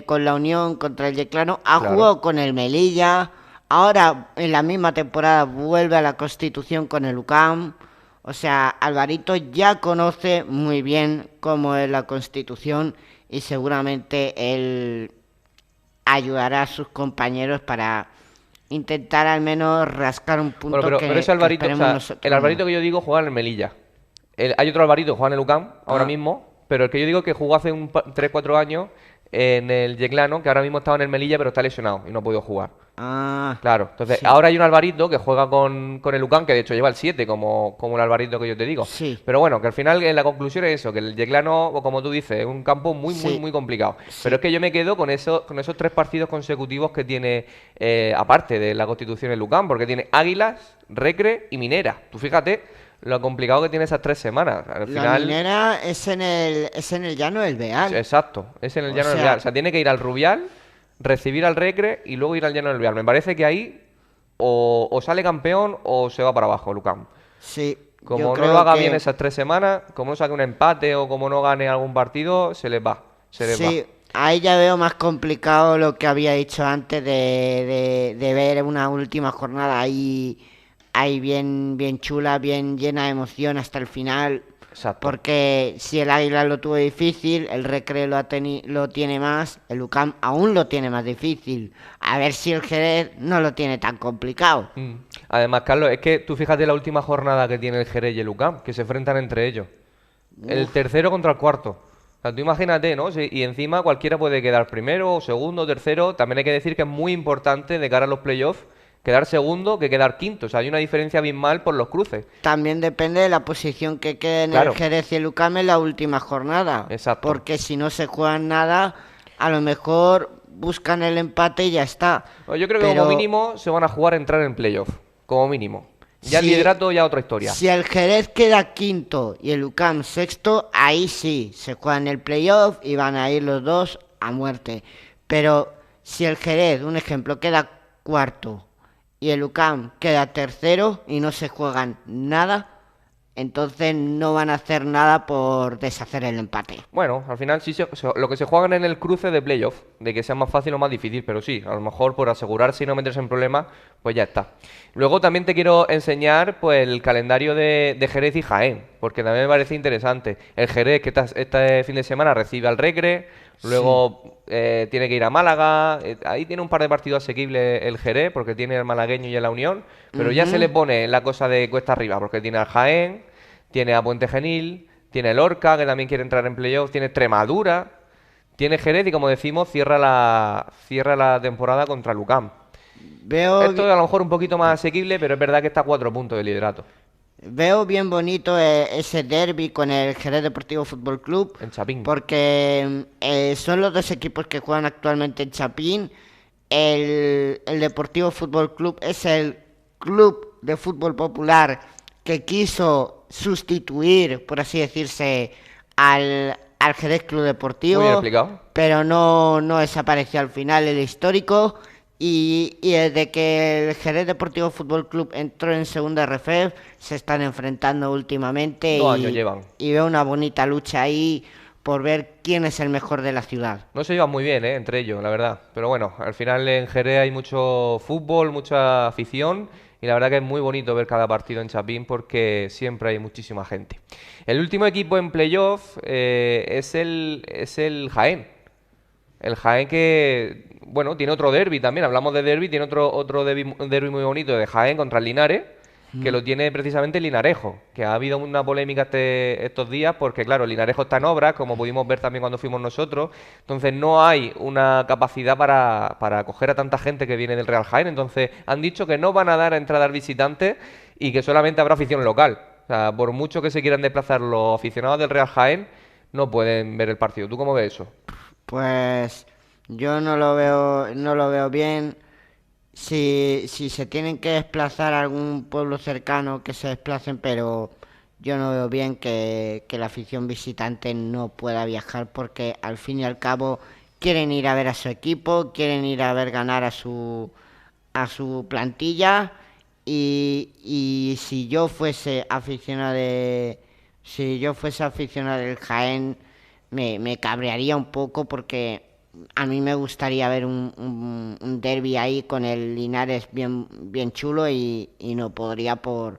con la Unión contra el Yeclano, ha Claro. jugado con el Melilla, ahora en la misma temporada vuelve a la Constitución con el UCAM. O sea, Alvarito ya conoce muy bien cómo es la Constitución y seguramente él ayudará a sus compañeros para intentar al menos rascar un punto Bueno, pero ese Alvarito, que o esperemos sea, nosotros el Alvarito no. que yo digo juega en el Melilla. Hay otro Alvarito que juega en el UCAM ahora Ah. mismo, pero el que yo digo que jugó hace 3-4 años en el Yeclano, que ahora mismo estaba en el Melilla, pero está lesionado y no ha podido jugar. Ah, Claro, entonces sí. ahora hay un Alvarito que juega con el UCAM, que de hecho lleva el 7, como el Alvarito que yo te digo. Sí. Pero bueno, que al final la conclusión es eso, que el Yeclano, o como tú dices, es un campo muy, muy, Sí. muy complicado. Sí. Pero es que yo me quedo con esos 3 partidos consecutivos que tiene, aparte de la Constitución el UCAM, porque tiene Águilas, Recre y Minera. Tú fíjate lo complicado que tiene esas 3 semanas. Al La final, Minera es en el llano del Beal. exacto, es en el O Llano del sea- Real. O sea, tiene que ir al Rubial, recibir al Recre y luego ir al Llano del Real. Me parece que ahí o sale campeón o se va para abajo, Lucán. Sí. Como yo no creo lo haga que bien esas 3 semanas, como no saque un empate o como no gane algún partido, se les va. Se les sí, va. ahí ya veo más complicado lo que había dicho antes de ver una última jornada ahí bien chula, bien llena de emoción hasta el final. Exacto. Porque si el Águila lo tuvo difícil, el Recre lo tiene más, el UCAM aún lo tiene más difícil. A ver si el Jerez no lo tiene tan complicado. Además, Carlos, es que tú fíjate la última jornada que tiene el Jerez y el UCAM, que se enfrentan entre ellos. El tercero contra el cuarto. O sea, tú imagínate, ¿no? Y encima cualquiera puede quedar primero, segundo, tercero. También hay que decir que es muy importante de cara a los playoffs quedar segundo que quedar quinto. O sea, hay una diferencia abismal por los cruces. También depende de la posición que quede en Claro. el Jerez y el UCAM en la última jornada. Exacto. Porque si no se juegan nada, a lo mejor buscan el empate y ya está. Yo creo que Pero como mínimo se van a jugar a entrar en playoff. Como mínimo. Ya el liderato ya otra historia. Si el Jerez queda quinto y el UCAM sexto, ahí sí, se juegan el playoff y van a ir los dos a muerte. Pero si el Jerez, un ejemplo, queda cuarto y el UCAM queda tercero y no se juegan nada, entonces no van a hacer nada por deshacer el empate. Bueno, al final sí lo que se juegan en el cruce de playoff, de que sea más fácil o más difícil, pero sí, a lo mejor por asegurarse y no meterse en problemas, pues ya está. Luego también te quiero enseñar pues el calendario de Jerez y Jaén, porque también me parece interesante. El Jerez que este fin de semana recibe al Recre, luego tiene que ir a Málaga, ahí tiene un par de partidos asequibles el Jerez, porque tiene el malagueño y la Unión, pero ya se le pone la cosa de cuesta arriba, porque tiene al Jaén, tiene a Puente Genil, tiene el Lorca, que también quiere entrar en playoff, tiene Extremadura, tiene Jerez y, como decimos, cierra la temporada contra el UCAM. Esto es a lo mejor un poquito más asequible, pero es verdad que está a 4 puntos de liderato. Veo bien bonito ese derbi con el Jerez Deportivo Fútbol Club. En Chapín. Porque son los dos equipos que juegan actualmente en Chapín. El Deportivo Fútbol Club es el club de fútbol popular que quiso sustituir, por así decirse, al Jerez Club Deportivo. Muy bien explicado. Pero no desapareció al final el histórico. Y desde que el Jerez Deportivo Fútbol Club entró en segunda RFEF, se están enfrentando últimamente. 2 años llevan. Y veo una bonita lucha ahí por ver quién es el mejor de la ciudad. No se llevan muy bien, entre ellos, la verdad. Pero bueno, al final en Jerez hay mucho fútbol, mucha afición. Y la verdad que es muy bonito ver cada partido en Chapín porque siempre hay muchísima gente. El último equipo en playoff es el Jaén. El Jaén que, bueno, tiene otro derbi también. Hablamos de derbi, tiene otro derbi muy bonito de Jaén contra el Linares, que lo tiene precisamente el Linarejo, que ha habido una polémica estos días porque, claro, el Linarejo está en obras, como pudimos ver también cuando fuimos nosotros. Entonces no hay una capacidad para acoger a tanta gente que viene del Real Jaén. Entonces han dicho que no van a dar entrada al visitante y que solamente habrá afición local. O sea, por mucho que se quieran desplazar los aficionados del Real Jaén, no pueden ver el partido. ¿Tú cómo ves eso? Pues yo no lo veo bien. Si se tienen que desplazar a algún pueblo cercano, que se desplacen, pero yo no veo bien que la afición visitante no pueda viajar porque al fin y al cabo quieren ir a ver a su equipo, quieren ir a ver ganar a su plantilla y si yo fuese aficionado del Jaén me cabrearía un poco porque a mí me gustaría ver un derbi ahí con el Linares bien chulo y no podría por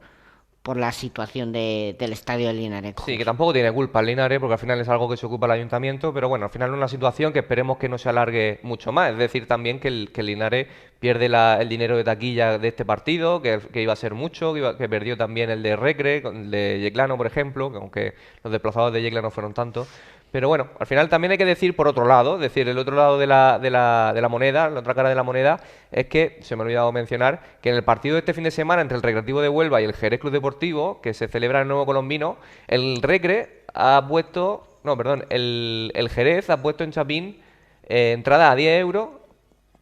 la situación del estadio del Linares. Sí, que tampoco tiene culpa el Linares, porque al final es algo que se ocupa el ayuntamiento, pero bueno, al final es una situación que esperemos que no se alargue mucho más. Es decir, también que el Linares pierde el dinero de taquilla de este partido, que iba a ser mucho, que perdió también el de Recre, el de Yeclano, por ejemplo, que aunque los desplazados de Yeclano fueron tantos. Pero bueno, al final también hay que decir por otro lado, es decir, el otro lado de la moneda, la otra cara de la moneda, es que, se me ha olvidado mencionar, que en el partido de este fin de semana entre el Recreativo de Huelva y el Jerez Club Deportivo, que se celebra en Nuevo Colombino, el Recre ha puesto, no, perdón, el Jerez ha puesto en Chapín entrada a 10 euros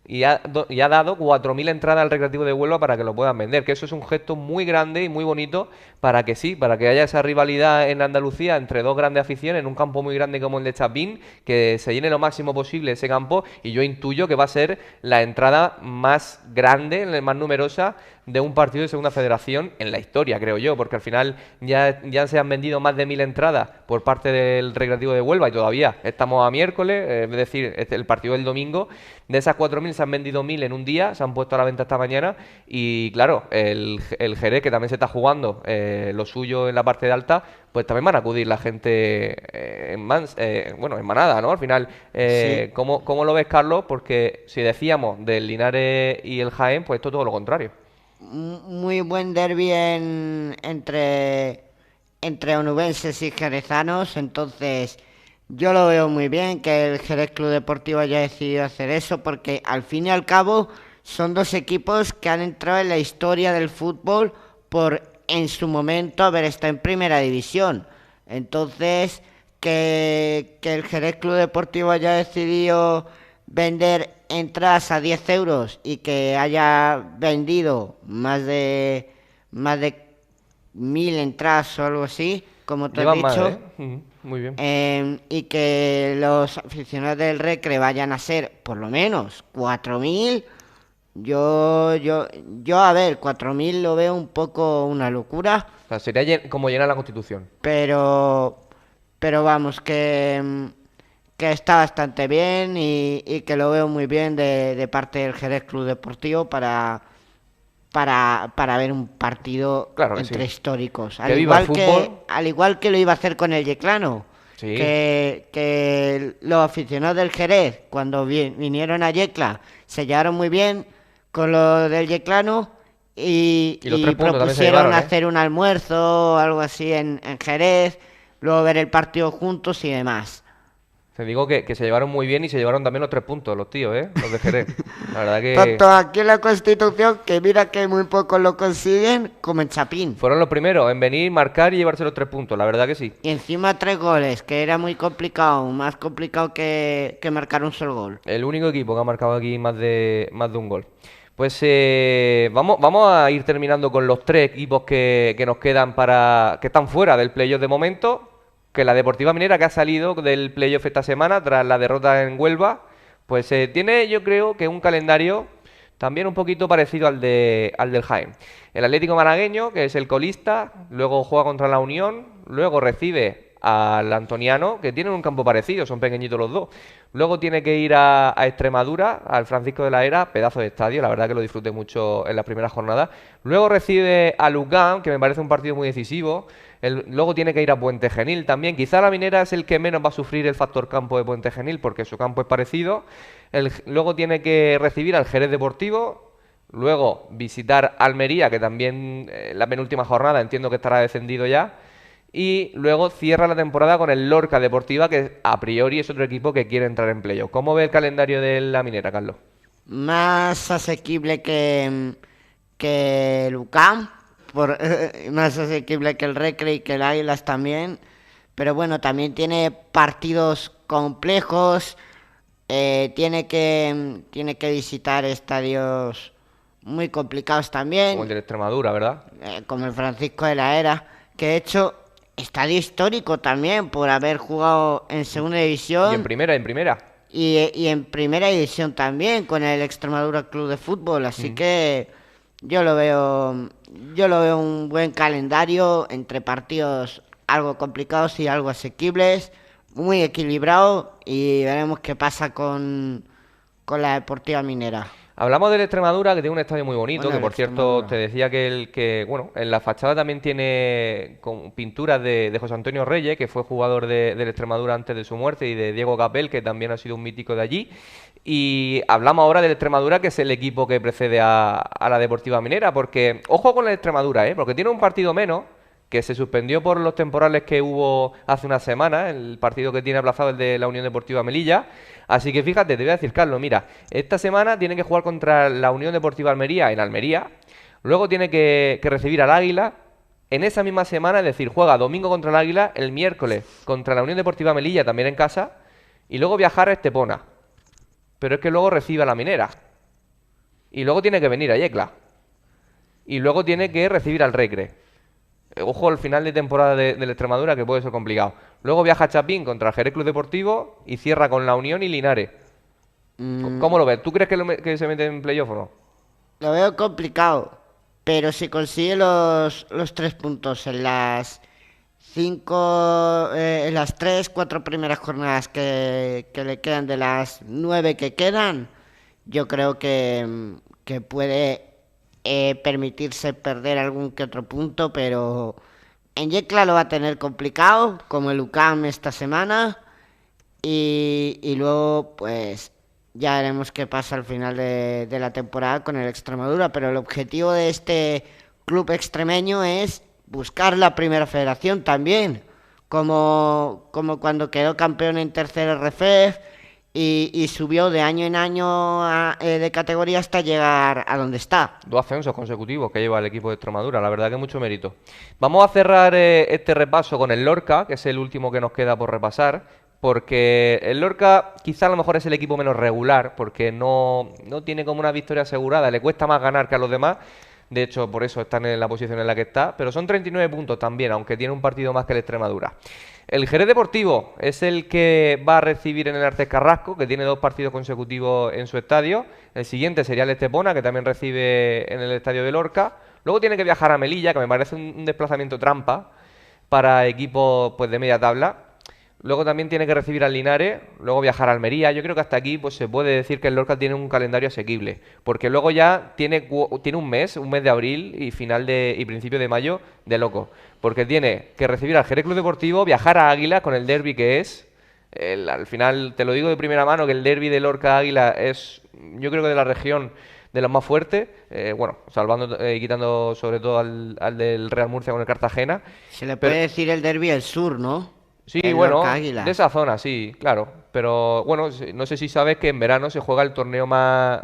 y ha dado 4.000 entradas al Recreativo de Huelva para que lo puedan vender, que eso es un gesto muy grande y muy bonito para que haya esa rivalidad en Andalucía entre dos grandes aficiones en un campo muy grande como el de Chapín, que se llene lo máximo posible ese campo, y yo intuyo que va a ser la entrada más grande, más numerosa de un partido de segunda federación en la historia, creo yo, porque al final ya se han vendido más de 1.000 entradas por parte del Recreativo de Huelva y todavía estamos a miércoles, es decir, el partido del domingo. De esas 4.000 se han vendido 1.000 en un día, se han puesto a la venta esta mañana y claro, el Jerez, que también se está jugando lo suyo en la parte de alta, pues también van a acudir la gente en manada, ¿no? Al final, Sí. ¿cómo lo ves, Carlos? Porque si decíamos del Linares y el Jaén, pues esto es todo lo contrario. Muy buen derbi entre onubenses y jerezanos, entonces yo lo veo muy bien que el Jerez Club Deportivo haya decidido hacer eso porque al fin y al cabo son dos equipos que han entrado en la historia del fútbol por en su momento haber estado en primera división. Entonces, que el Jerez Club Deportivo haya decidido vender entradas a 10 euros y que haya vendido más de 1000 entradas o algo así, como te has Llevan más, dicho. ¿eh? Muy bien. Y que los aficionados del Recre vayan a ser por lo menos 4000. A ver, 4000 lo veo un poco una locura, O sea, sería como llenar la Constitución. pero, pero vamos, que está bastante bien y que lo veo muy bien de parte del Jerez Club Deportivo para ver un partido Claro que entre sí. históricos. Que viva el fútbol. Al igual que lo iba a hacer con el Yeclano. Sí. Que los aficionados del Jerez, cuando vinieron a Yecla, se llevaron muy bien con lo del Yeclano Y los 3 puntos también se propusieron llevaron, ¿eh? hacer un almuerzo o algo así en Jerez, luego ver el partido juntos y demás. Te digo que se llevaron muy bien y se llevaron también los 3 puntos, los tíos, ¿eh? Los de Jerez. La verdad que Tanto aquí en la Constitución, que mira que muy pocos lo consiguen, como en Chapín. fueron los primeros en venir, marcar y llevarse los 3 puntos, la verdad que sí. Y encima 3 goles, que era muy complicado, más complicado que marcar un solo gol. El único equipo que ha marcado aquí más de un gol. Pues vamos a ir terminando con los 3 equipos que nos quedan que están fuera del playoff de momento. Que la Deportiva Minera, que ha salido del playoff esta semana tras la derrota en Huelva, pues tiene, yo creo, que un calendario también un poquito parecido al del Jaén. El Atlético Malagueño, que es el colista, luego juega contra la Unión, luego recibe al Antoniano, que tienen un campo parecido, son pequeñitos los dos. Luego tiene que ir a Extremadura, al Francisco de la Era, pedazo de estadio, la verdad que lo disfruté mucho en la primera jornada. Luego recibe a Lugán, que me parece un partido muy decisivo. Luego tiene que ir a Puente Genil también. Quizá la Minera es el que menos va a sufrir el factor campo de Puente Genil, porque su campo es parecido. Luego tiene que recibir al Jerez Deportivo. Luego visitar Almería, que también la penúltima jornada entiendo que estará descendido ya. Y luego cierra la temporada con el Lorca Deportiva, que a priori es otro equipo que quiere entrar en playoff. ¿Cómo ve el calendario de la Minera, Carlos? Más asequible que el UCAM, más asequible que el Recre y que el Águilas también. Pero bueno, también tiene partidos complejos, tiene que visitar estadios muy complicados Como el también, de Extremadura, ¿verdad? como el Francisco de la Era, que de hecho estadio histórico también por haber jugado en segunda Y en división primera, en primera. y en primera división también con el Extremadura Club de Fútbol, así que yo lo veo un buen calendario entre partidos algo complicados y algo asequibles, muy equilibrado y veremos qué pasa con la Deportiva Minera. Hablamos del Extremadura, que tiene un estadio muy bonito, Bueno, que el por cierto Extremadura. te decía bueno, en la fachada también tiene pinturas de José Antonio Reyes, que fue jugador del Extremadura antes de su muerte, y de Diego Capel, que también ha sido un mítico de allí. Y hablamos ahora del Extremadura, que es el equipo que precede a la Deportiva Minera, porque ojo con el Extremadura, porque tiene un partido menos, que se suspendió por los temporales que hubo hace una semana, el partido que tiene aplazado el de la Unión Deportiva Melilla. Así que fíjate, te voy a decir, Carlos, mira, esta semana tiene que jugar contra la Unión Deportiva Almería en Almería, luego tiene que recibir al Águila, en esa misma semana, es decir, juega domingo contra el Águila, el miércoles contra la Unión Deportiva Melilla también en casa, y luego viajar a Estepona. Pero es que luego recibe a la Minera, y luego tiene que venir a Yecla, y luego tiene que recibir al Recre. Ojo al final de temporada del Extremadura, que puede ser complicado. Luego viaja a Chapín contra el Jerez Club Deportivo y cierra con la Unión y Linares. ¿Cómo lo ves? ¿Tú crees que se mete en playoff o no? Lo veo complicado, pero si consigue los 3 puntos en en las 3, 4 primeras jornadas que le quedan de las 9 que quedan, yo creo que puede permitirse perder algún que otro punto, pero en Yecla lo va a tener complicado, como el UCAM esta semana, y luego pues ya veremos qué pasa al final de la temporada con el Extremadura, pero el objetivo de este club extremeño es buscar la primera federación también, como cuando quedó campeón en tercera RFEF y subió de año en año de categoría hasta llegar a donde está. 2 ascensos consecutivos que lleva el equipo de Extremadura, la verdad que mucho mérito. Vamos a cerrar este repaso con el Lorca, que es el último que nos queda por repasar, porque el Lorca quizá a lo mejor es el equipo menos regular, porque no tiene como una victoria asegurada, le cuesta más ganar que a los demás, De hecho, por eso están en la posición en la que está. Pero son 39 puntos también, aunque tiene un partido más que el Extremadura. El Jerez Deportivo es el que va a recibir en el Artes Carrasco, que tiene 2 partidos consecutivos en su estadio. El siguiente sería el Estepona, que también recibe en el estadio de Lorca. Luego tiene que viajar a Melilla, que me parece un desplazamiento trampa para equipos pues, de media tabla. Luego también tiene que recibir al Linares, luego viajar a Almería. Yo creo que hasta aquí pues, se puede decir que el Lorca tiene un calendario asequible, porque luego ya tiene un mes de abril y y principio de mayo de loco, porque tiene que recibir al Jerez Club Deportivo, viajar a Águila con el derbi que es. Al final te lo digo de primera mano que el derbi de Lorca Águila es, yo creo que de la región de los más fuertes, bueno, salvando y quitando sobre todo al del Real Murcia con el Cartagena. Se le puede decir el derbi del sur, ¿no? Sí, El bueno, Lorca Águila. de esa zona, sí, claro. Pero bueno, no sé si sabes que en verano se juega el torneo más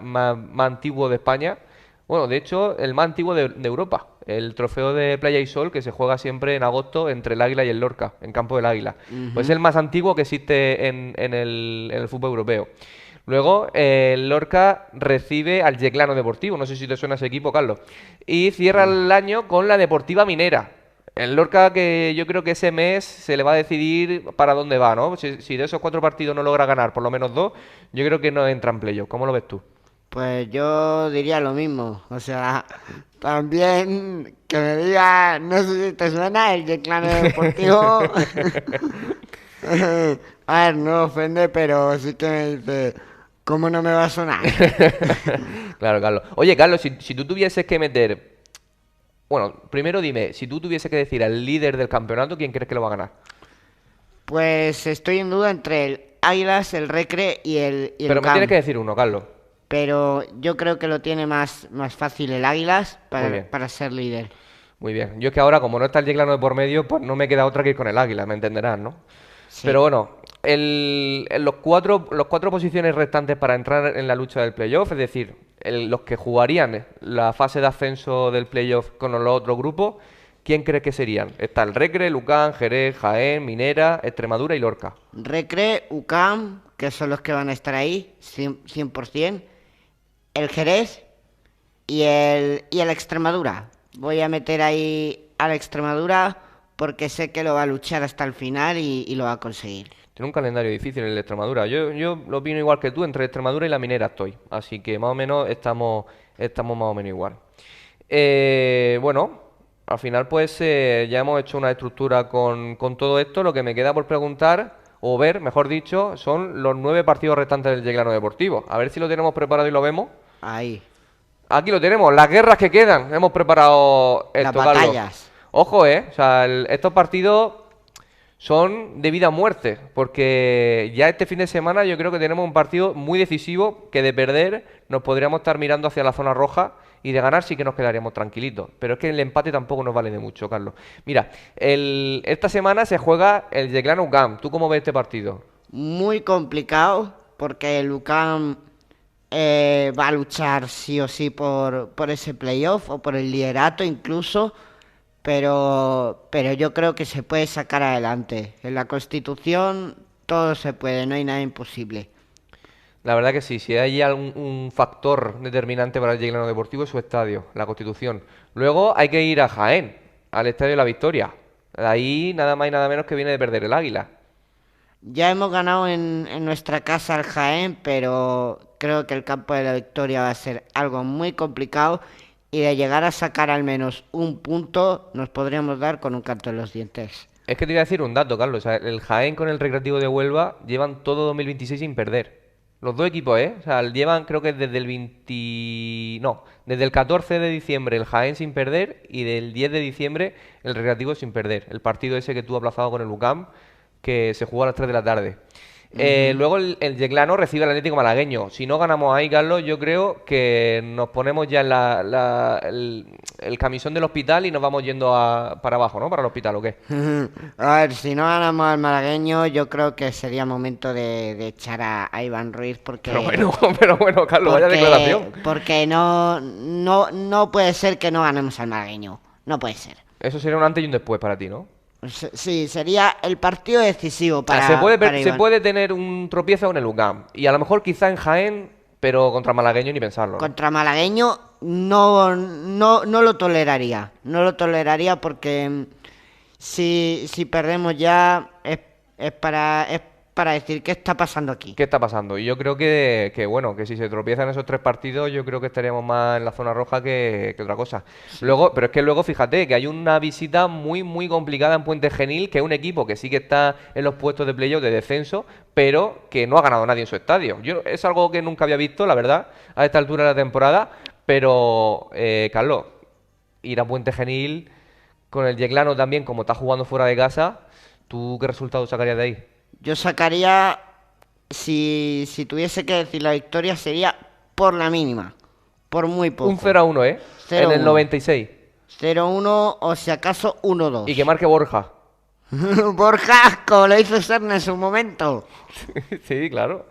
antiguo de España. Bueno, de hecho, el más antiguo de Europa. El trofeo de Playa y Sol, que se juega siempre en agosto entre el Águila y el Lorca, en campo del Águila. Pues es el más antiguo que existe en el fútbol europeo. Luego, el Lorca recibe al Yeclano Deportivo. No sé si te suena ese equipo, Carlos. Y cierra el año con la Deportiva Minera. El Lorca, que yo creo que ese mes se le va a decidir para dónde va, ¿no? Si de esos 4 partidos no logra ganar por lo menos 2, yo creo que no entra en playoff. ¿Cómo lo ves tú? Pues yo diría lo mismo. O sea, también que me diga, no sé si te suena, el Yeclano Deportivo. A ver, no ofende, pero sí que me dice, ¿cómo no me va a sonar? Claro, Carlos. Oye, Carlos, si tú tuvieses que meter... Bueno, primero dime, si tú tuvieses que decir al líder del campeonato, ¿quién crees que lo va a ganar? Pues estoy en duda entre el Águilas, el Recre y el Pero me UCAM. tienes que decir uno, Carlos. Pero yo creo que lo tiene más fácil el Águilas Muy bien. para ser líder. Muy bien. Yo es que ahora, como no está el Yeclano de por medio, pues no me queda otra que ir con el Águila, me entenderás, ¿no? Sí. Pero bueno, los cuatro posiciones restantes para entrar en la lucha del playoff, es decir, los que jugarían la fase de ascenso del playoff con los otros grupos, ¿quién crees que serían? Está el Recre, Lucán, Jerez, Jaén, Minera, Extremadura y Lorca. Recre, UCAM, que son los que van a estar ahí, 100%. El Jerez y el Extremadura. Voy a meter ahí a la Extremadura porque sé que lo va a luchar hasta el final y lo va a conseguir. Tiene un calendario difícil el Extremadura. Yo lo opino igual que tú, entre Extremadura y la Minera estoy. Así que más o menos estamos más o menos igual. Bueno, al final pues ya hemos hecho una estructura con todo esto. Lo que me queda por preguntar, o ver, mejor dicho, son los 9 partidos restantes del Yeclano Deportivo. A ver si lo tenemos preparado y lo vemos. Ahí. Aquí lo tenemos, las guerras que quedan. Hemos preparado Las esto, Carlos. batallas. Ojo, o sea, estos partidos son de vida o muerte, porque ya este fin de semana yo creo que tenemos un partido muy decisivo que de perder nos podríamos estar mirando hacia la zona roja y de ganar sí que nos quedaríamos tranquilitos. Pero es que el empate tampoco nos vale de mucho, Carlos. Mira, esta semana se juega el Yeclano UCAM. ¿Tú cómo ves este partido? Muy complicado porque el UCAM va a luchar sí o sí por ese playoff o por el liderato incluso. Pero yo creo que se puede sacar adelante. En la Constitución todo se puede, no hay nada imposible. La verdad que sí, si hay un factor determinante para el Yeclano Deportivo es su estadio, la Constitución. Luego hay que ir a Jaén, al Estadio de la Victoria. Ahí nada más y nada menos que viene de perder el Águila. Ya hemos ganado en nuestra casa al Jaén, pero creo que el campo de la Victoria va a ser algo muy complicado y de llegar a sacar al menos un punto nos podríamos dar con un canto en los dientes. Es que te iba a decir un dato, Carlos. O sea, el Jaén con el Recreativo de Huelva llevan todo 2026 sin perder. Los dos equipos, ¿eh? O sea, llevan creo que desde el 20... No, desde el 14 de diciembre el Jaén sin perder y del 10 de diciembre el Recreativo sin perder. El partido ese que tú has aplazado con el UCAM, que se jugó a las 3 de la tarde. Luego el Yeclano recibe al Atlético Malagueño. Si no ganamos ahí, Carlos, yo creo que nos ponemos ya en el camisón del hospital y nos vamos yendo para abajo, ¿no? Para el hospital, ¿o qué? A ver, si no ganamos al malagueño, yo creo que sería momento de echar a Iván Ruiz porque... Pero bueno, Carlos, vaya declaración. Porque no puede ser que no ganemos al malagueño. No puede ser. Eso sería un antes y un después para ti, ¿no? Sí, sería el partido decisivo para se Iván. puede tener un tropiezo en el UCAM. Y a lo mejor quizá en Jaén, pero contra malagueño ni pensarlo, ¿no? Contra malagueño no lo toleraría. No lo toleraría porque si perdemos ya es para decir qué está pasando aquí. ¿Qué está pasando? Y yo creo bueno, que si se tropiezan esos 3 partidos, yo creo que estaríamos más en la zona roja que otra cosa. Luego, pero es que luego, fíjate, que hay una visita muy, muy complicada en Puente Genil, que es un equipo que sí que está en los puestos de playoff de descenso, pero que no ha ganado nadie en su estadio. Es algo que nunca había visto, la verdad, a esta altura de la temporada, pero, Carlos, ir a Puente Genil con el Yeclano también, como está jugando fuera de casa, ¿tú qué resultado sacarías de ahí? Yo sacaría, si tuviese que decir la victoria, sería por la mínima, por muy poco. Un 0-1, ¿eh? 0-1. En el 96. 0-1 o si acaso 1-2. Y que marque Borja. Borja, como lo hizo Serna en su momento. Sí, claro.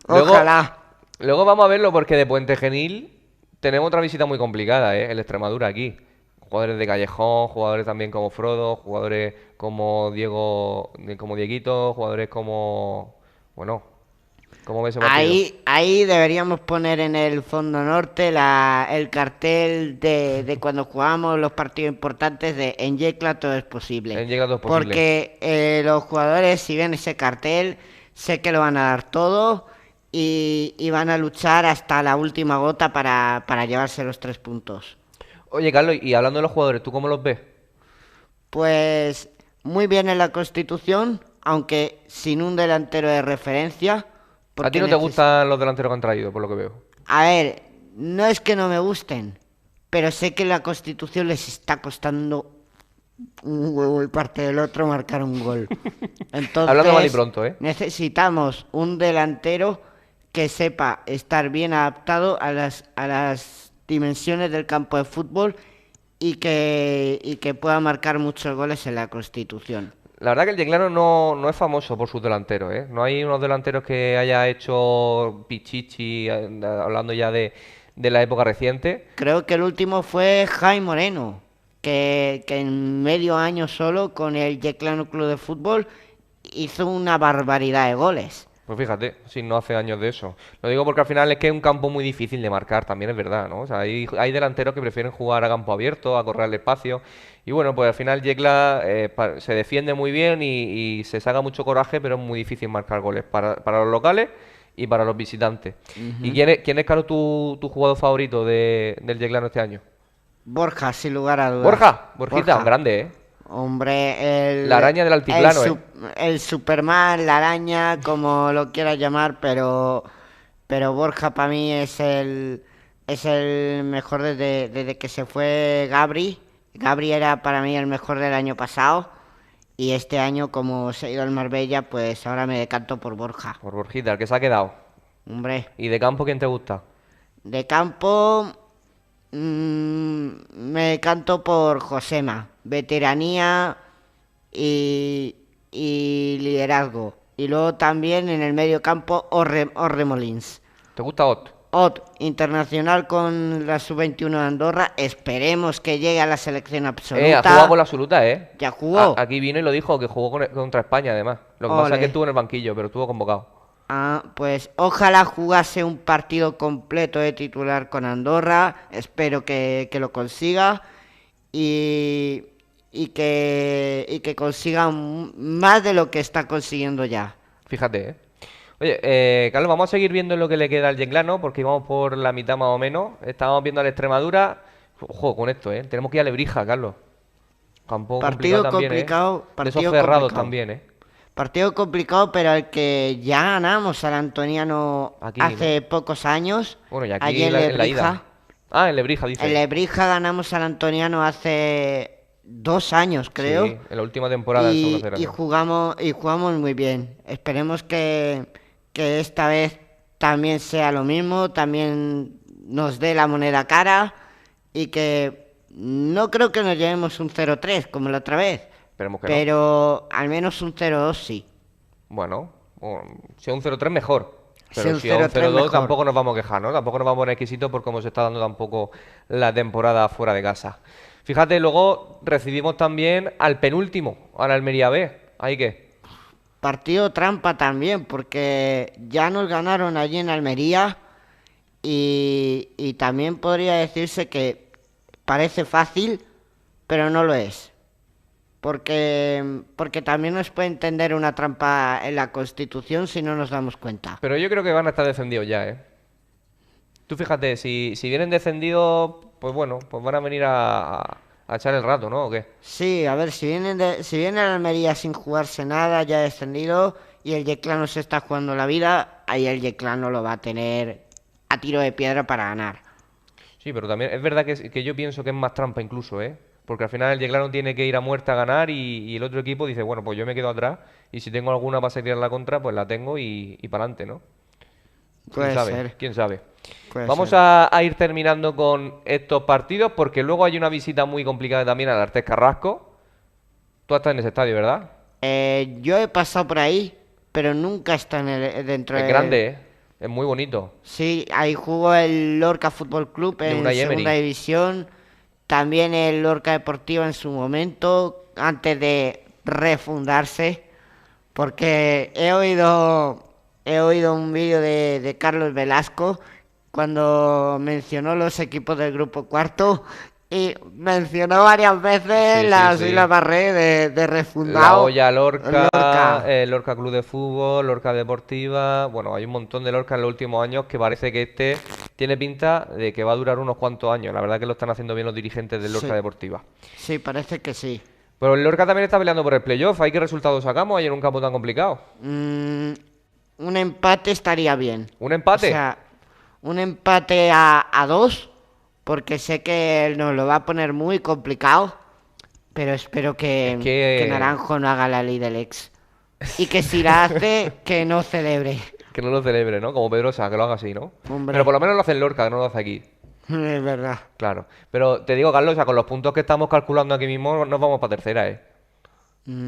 Ojalá. Luego vamos a verlo porque de Puente Genil tenemos otra visita muy complicada, ¿eh? El Extremadura aquí. Jugadores de Callejón, jugadores también como Frodo, jugadores como Dieguito, jugadores como... Bueno, ¿cómo ves ese partido? Ahí deberíamos poner en el fondo norte el cartel de cuando jugamos los partidos importantes de en Yecla todo es posible. En Yecla todo es posible. Porque los jugadores, si ven ese cartel, sé que lo van a dar todo y van a luchar hasta la última gota para llevarse los 3 puntos. Oye, Carlos, y hablando de los jugadores, ¿tú cómo los ves? Pues muy bien en la Constitución, aunque sin un delantero de referencia. ¿A ti no te gustan los delanteros que han traído, por lo que veo? A ver, no es que no me gusten, pero sé que la Constitución les está costando un huevo y parte del otro marcar un gol. Entonces, hablando mal y pronto, ¿eh? Necesitamos un delantero que sepa estar bien adaptado a las dimensiones del campo de fútbol y que pueda marcar muchos goles en la Constitución. La verdad que el Yeclano no es famoso por sus delanteros, ¿eh? No hay unos delanteros que haya hecho Pichichi, hablando ya de la época reciente. Creo que el último fue Jaime Moreno, que en medio año solo con el Yeclano Club de Fútbol hizo una barbaridad de goles. Pues fíjate, si no hace años de eso. Lo digo porque al final es que es un campo muy difícil de marcar, también es verdad, ¿no? O sea, hay delanteros que prefieren jugar a campo abierto, a correr al espacio. Y bueno, pues al final Yecla se defiende muy bien y se saca mucho coraje, pero es muy difícil marcar goles para los locales y para los visitantes. ¿Y quién es, Carlos, tu jugador favorito del Yeclano este año? Borja, sin lugar a dudas. Borjita, un grande, ¿eh? Hombre, la araña del altiplano, el Superman, la araña, como lo quieras llamar, pero Borja para mí es el mejor desde que se fue Gabri. Gabri era para mí el mejor del año pasado y este año, como se ha ido al Marbella, pues ahora me decanto por Borja. Por Borjita, el que se ha quedado. Hombre. ¿Y de campo quién te gusta? De campo me decanto por Josema. Veteranía y liderazgo. Y luego también en el medio campo Orre Molins. ¿Te gusta Ot? Ot, internacional con la sub-21 de Andorra. Esperemos que llegue a la selección absoluta. Ha jugado con la absoluta, ¿eh? Ya jugó. Aquí vino y lo dijo, que jugó contra España, además. Lo que pasa es que estuvo en el banquillo, pero estuvo convocado. Pues ojalá jugase un partido completo de titular con Andorra. Espero que lo consiga. Y que consiga más de lo que está consiguiendo ya. Fíjate, ¿eh? Oye, Carlos, vamos a seguir viendo lo que le queda al Yeclano, porque íbamos por la mitad más o menos. Estábamos viendo a la Extremadura. Ojo con esto, ¿eh? Tenemos que ir a Lebrija, Carlos. Campo partido complicado también, complicado. ¿eh? De esos cerrados también, ¿eh? Partido complicado, pero al que ya ganamos al Antoniano aquí, hace pocos años. Bueno, y aquí allí en la ida. En Lebrija, dice. En Lebrija ganamos al Antoniano hace 2 años, creo. Sí, en la última temporada del segundo federado. Y jugamos muy bien. Esperemos que esta vez también sea lo mismo, también nos dé la moneda cara y que no creo que nos llevemos un 0-3 como la otra vez. Esperemos que pero al menos un 0-2 sí. Bueno, si es un 0-3 mejor. Pero si es es un 0-2 mejor. tampoco nos vamos a quejar, ¿no? Tampoco nos vamos a poner exquisitos por cómo se está dando tampoco la temporada fuera de casa. Fíjate, luego recibimos también al penúltimo, al Almería B. ¿Ahí qué? Partido trampa también, porque ya nos ganaron allí en Almería y también podría decirse que parece fácil, pero no lo es. Porque también nos puede entender una trampa en la Constitución si no nos damos cuenta. Pero yo creo que van a estar descendidos ya, ¿eh? Tú fíjate, si vienen descendidos, pues bueno, pues van a venir a echar el rato, ¿no? ¿O qué? Sí, a ver, si viene el Almería sin jugarse nada, ya descendido, y el Yeclano se está jugando la vida, ahí el Yeclano lo va a tener a tiro de piedra para ganar. Sí, pero también es verdad que yo pienso que es más trampa incluso, ¿eh? Porque al final el Yeclano tiene que ir a muerte a ganar y el otro equipo dice, bueno, pues yo me quedo atrás y si tengo alguna para salir a la contra, pues la tengo y para adelante, ¿no? ¿Quién Puede sabe? ser, ¿Quién sabe? puede Vamos ser. a ir terminando con estos partidos porque luego hay una visita muy complicada también al Artés Carrasco. Tú estás en ese estadio, ¿verdad? Yo he pasado por ahí, pero nunca está dentro Es de... grande, ¿eh? Es muy bonito. Sí, ahí jugó el Lorca Fútbol Club De en Unai segunda Emery. división, también el Lorca Deportiva en su momento, antes de refundarse, porque he oído un vídeo de Carlos Velasco cuando mencionó los equipos del grupo cuarto y mencionó varias veces Sí, sí, las sí. Islas Barré de La refundado Olla Lorca, Lorca. Lorca Club de Fútbol, Lorca Deportiva. Bueno, hay un montón de Lorca en los últimos años que parece que este tiene pinta de que va a durar unos cuantos años. La verdad que lo están haciendo bien los dirigentes del Lorca Sí, Deportiva. sí, parece que sí. Pero el Lorca también está peleando por el playoff. ¿Hay qué resultados sacamos ayer en un campo tan complicado? Mm, un empate estaría bien. ¿Un O empate? sea, un empate a dos, porque sé que nos lo va a poner muy complicado, pero espero Es que que... Naranjo no haga la ley del ex. Y que si la hace, que no celebre. Que no lo celebre, ¿no? Como Pedrosa, que lo haga así, ¿no? Pero por Hombre, lo menos lo hace el Lorca, que no lo hace aquí. es verdad. Claro. Pero te digo, Carlos, o sea, con los puntos que estamos calculando aquí mismo, nos vamos para tercera, ¿eh?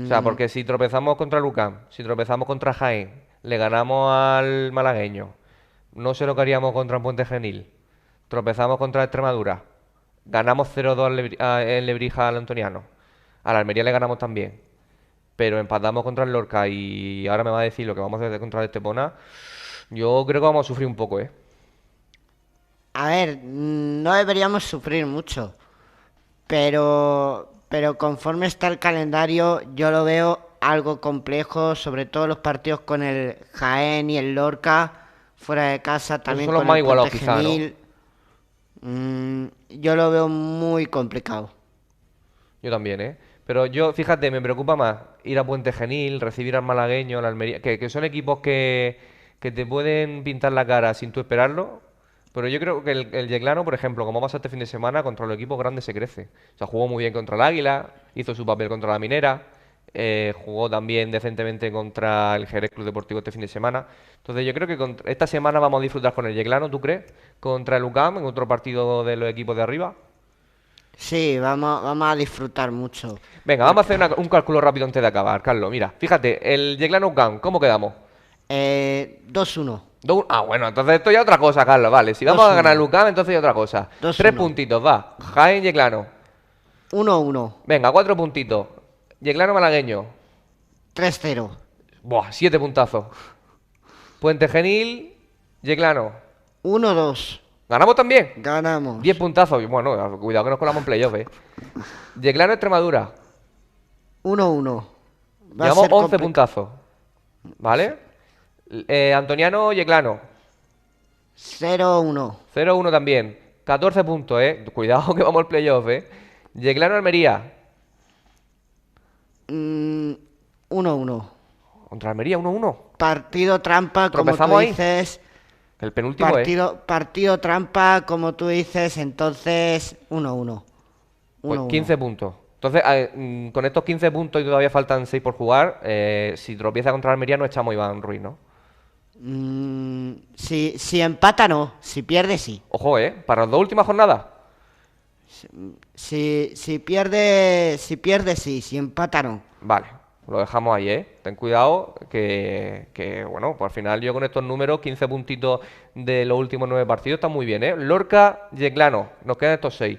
O sea, Mm, porque si tropezamos contra Lucán, si tropezamos contra Jaén, le ganamos al malagueño, no sé lo que haríamos contra un Puente Genil, tropezamos contra Extremadura, ganamos 0-2 en Lebrija al Antoniano, a la Almería le ganamos también, pero empatamos contra el Lorca y ahora me va a decir lo que vamos a hacer contra el Estepona, yo creo que vamos a sufrir un poco, ¿eh? a ver, no deberíamos sufrir mucho, pero conforme está el calendario, yo lo veo algo complejo, sobre todo los partidos con el Jaén y el Lorca, fuera de casa, Esos también son los con más el igualados Puente quizá, ¿no? Genil. Yo lo veo muy complicado. Yo también, ¿eh? Pero yo, fíjate, me preocupa más ir a Puente Genil, recibir al malagueño, al Almería, que son equipos que te pueden pintar la cara sin tú esperarlo. Pero yo creo que el Yeclano, por ejemplo, como pasa este fin de semana, contra los equipos grandes se crece. O sea, jugó muy bien contra el Águila, hizo su papel contra la Minera, jugó también decentemente contra el Jerez Club Deportivo este fin de semana. Entonces yo creo que esta semana vamos a disfrutar con el Yeclano, ¿tú crees? Contra el UCAM, en otro partido de los equipos de arriba. Sí, vamos a disfrutar mucho. Venga, vamos a hacer un cálculo rápido antes de acabar, Carlos. Mira, fíjate, el Yeclano UCAM, ¿cómo quedamos? 2-1. Ah, bueno, entonces esto ya es otra cosa, Carlos, vale. Si vamos a ganar el 2-1. UCAM, entonces ya otra cosa. Tres 2-1. puntitos, va. Jaén Yeclano. 1-1. Venga, 4 puntitos. Yeclano malagueño. 3-0. Buah, 7 puntazos. Puente Genil, Yeclano. 1-2. ¿Ganamos también? Ganamos. 10 puntazos. Bueno, cuidado que nos colamos en playoff, Yeclano Extremadura. 1-1. Va a Llevamos ser 11 complicado. puntazos. ¿Vale? Antoniano Yeclano. 0-1. 0-1 también. 14 puntos, Cuidado que vamos al playoff, Yeclano Almería. 1-1. Contra Almería, 1-1. Partido trampa, como tú Tropezamos ahí. dices. El penúltimo, Partido trampa, como tú dices, entonces 1-1. Pues 1-1. 15 puntos. Entonces, con estos 15 puntos y todavía faltan 6 por jugar, si tropieza contra Almería no echamos a Iván Ruiz, ¿no? Si empata, no. Si pierde, sí. Ojo, para las dos últimas jornadas. Si pierde, sí. Si empata, no. Vale, lo dejamos ahí, Ten cuidado que, bueno, pues al final yo con estos números, 15 puntitos de los últimos 9 partidos, está muy bien, Lorca, Yeclano, nos quedan estos 6.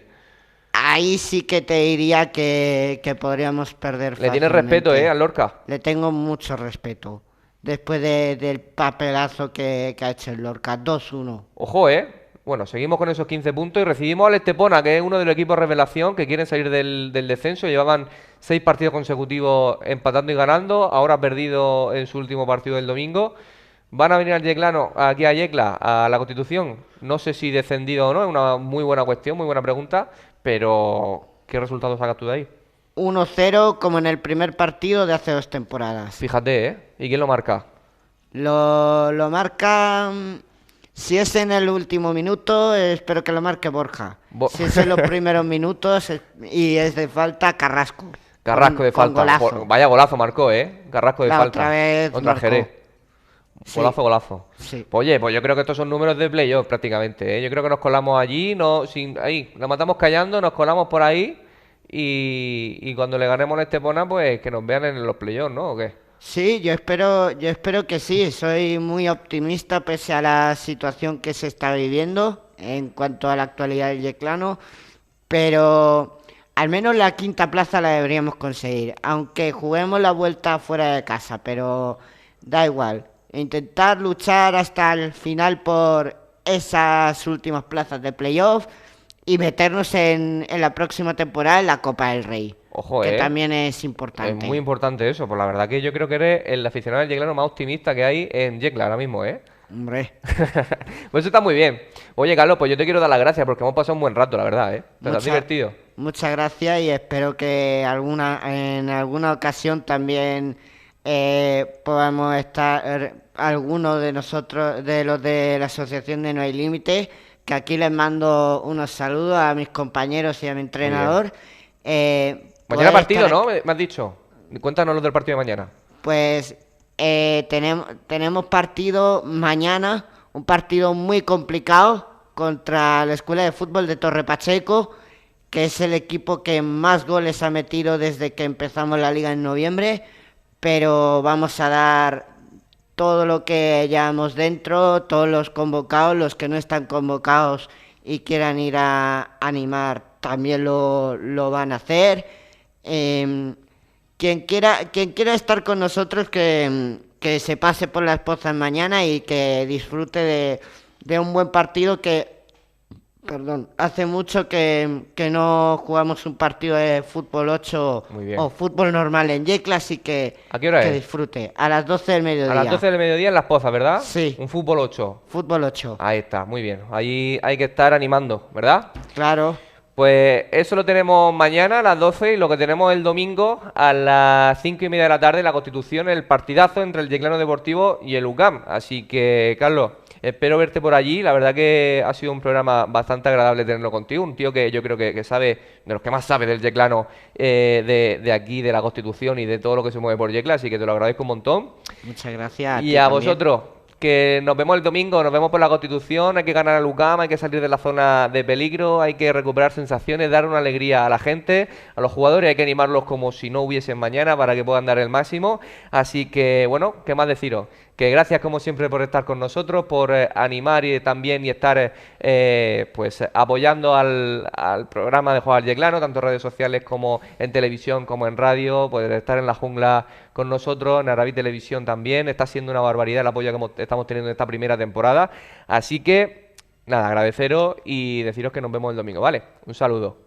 Ahí sí que te diría que podríamos perder Le tienes respeto, fácilmente. al Lorca. Le tengo mucho respeto. Después del papelazo que ha hecho el Lorca. 2-1. Ojo, bueno, seguimos con esos 15 puntos y recibimos al Estepona, que es uno de los equipos revelación que quieren salir del descenso. Llevaban 6 partidos consecutivos empatando y ganando. Ahora ha perdido en su último partido del domingo. Van a venir al Yeclano, aquí a Yecla, a la Constitución. No sé si descendido o no, es una muy buena cuestión, muy buena pregunta. Pero, ¿qué resultados sacas tú de ahí? 1-0 como en el primer partido de hace 2 temporadas. Fíjate, ¿eh? ¿Y quién lo marca? Lo marca... Si es en el último minuto, espero que lo marque Borja. Si es en los primeros minutos y es de falta, Carrasco. Carrasco de con falta. golazo. Vaya golazo marcó, ¿eh? Carrasco de La falta. otra vez Contra marcó. Jerez. Sí. Golazo, golazo. Sí. Oye, pues yo creo que estos son números de playoff prácticamente, ¿eh? Yo creo que nos colamos allí, ahí, nos matamos callando, nos colamos por ahí y cuando le ganemos a Estepona, pues que nos vean en los playoffs, ¿no? ¿O qué? Sí, yo espero que sí. Soy muy optimista pese a la situación que se está viviendo en cuanto a la actualidad del Yeclano, pero al menos la quinta plaza la deberíamos conseguir, aunque juguemos la vuelta fuera de casa, pero da igual. Intentar luchar hasta el final por esas últimas plazas de playoff y meternos en la próxima temporada en la Copa del Rey, Ojo, que ¿eh? también es Es importante. muy importante eso, pues la verdad que yo creo que eres el aficionado del Yeclano más optimista que hay en Yecla ahora mismo, ¿eh? Hombre. Pues eso está muy bien. Oye, Carlos, pues yo te quiero dar las gracias porque hemos pasado un buen rato, la verdad, ¿eh? ¿Te has divertido? Muchas gracias y espero que en alguna ocasión también podamos estar algunos de nosotros, de los de la Asociación de No Hay Límite, que aquí les mando unos saludos a mis compañeros y a mi entrenador. Mañana Poder partido, estar ¿no? Me has dicho. Cuéntanos los del partido de mañana. Pues tenemos partido mañana, un partido muy complicado contra la Escuela de Fútbol de Torre Pacheco, que es el equipo que más goles ha metido desde que empezamos la liga en noviembre, pero vamos a dar todo lo que llevamos dentro, todos los convocados, los que no están convocados y quieran ir a animar, también lo van a hacer. Quien quiera estar con nosotros, que se pase por las Pozas mañana y que disfrute de un buen partido perdón, hace mucho que no jugamos un partido de fútbol 8 Muy bien. o fútbol normal en Yecla, así que ¿A qué hora que es? disfrute. A las 12 del mediodía. A las 12 del mediodía en Las Pozas, ¿verdad? Sí. Un fútbol 8. Fútbol 8. Ahí está, muy bien. Ahí hay que estar animando, ¿verdad? Claro. Pues eso lo tenemos mañana a las 12 y lo que tenemos el domingo a las 5:30 de la tarde, la Constitución, el partidazo entre el Yeclano Deportivo y el UCAM. Así que, Carlos, espero verte por allí. La verdad que ha sido un programa bastante agradable tenerlo contigo. Un tío que yo creo que sabe, de los que más sabe del Yeclano, de aquí, de la Constitución y de todo lo que se mueve por Yecla. Así que te lo agradezco un montón. Muchas gracias. Y ti a también. vosotros, que nos vemos el domingo, nos vemos por la Constitución, hay que ganar al UCAM, hay que salir de la zona de peligro, hay que recuperar sensaciones, dar una alegría a la gente, a los jugadores, hay que animarlos como si no hubiesen mañana para que puedan dar el máximo. Así que, bueno, ¿qué más deciros? Que gracias como siempre por estar con nosotros, por animar y también y estar pues apoyando al programa de Jugar al Yeclano, tanto en redes sociales como en televisión como en radio, poder estar en la jungla con nosotros, en Arabí Televisión también. Está siendo una barbaridad el apoyo que estamos teniendo en esta primera temporada. Así que, nada, agradeceros y deciros que nos vemos el domingo, ¿vale? Un saludo.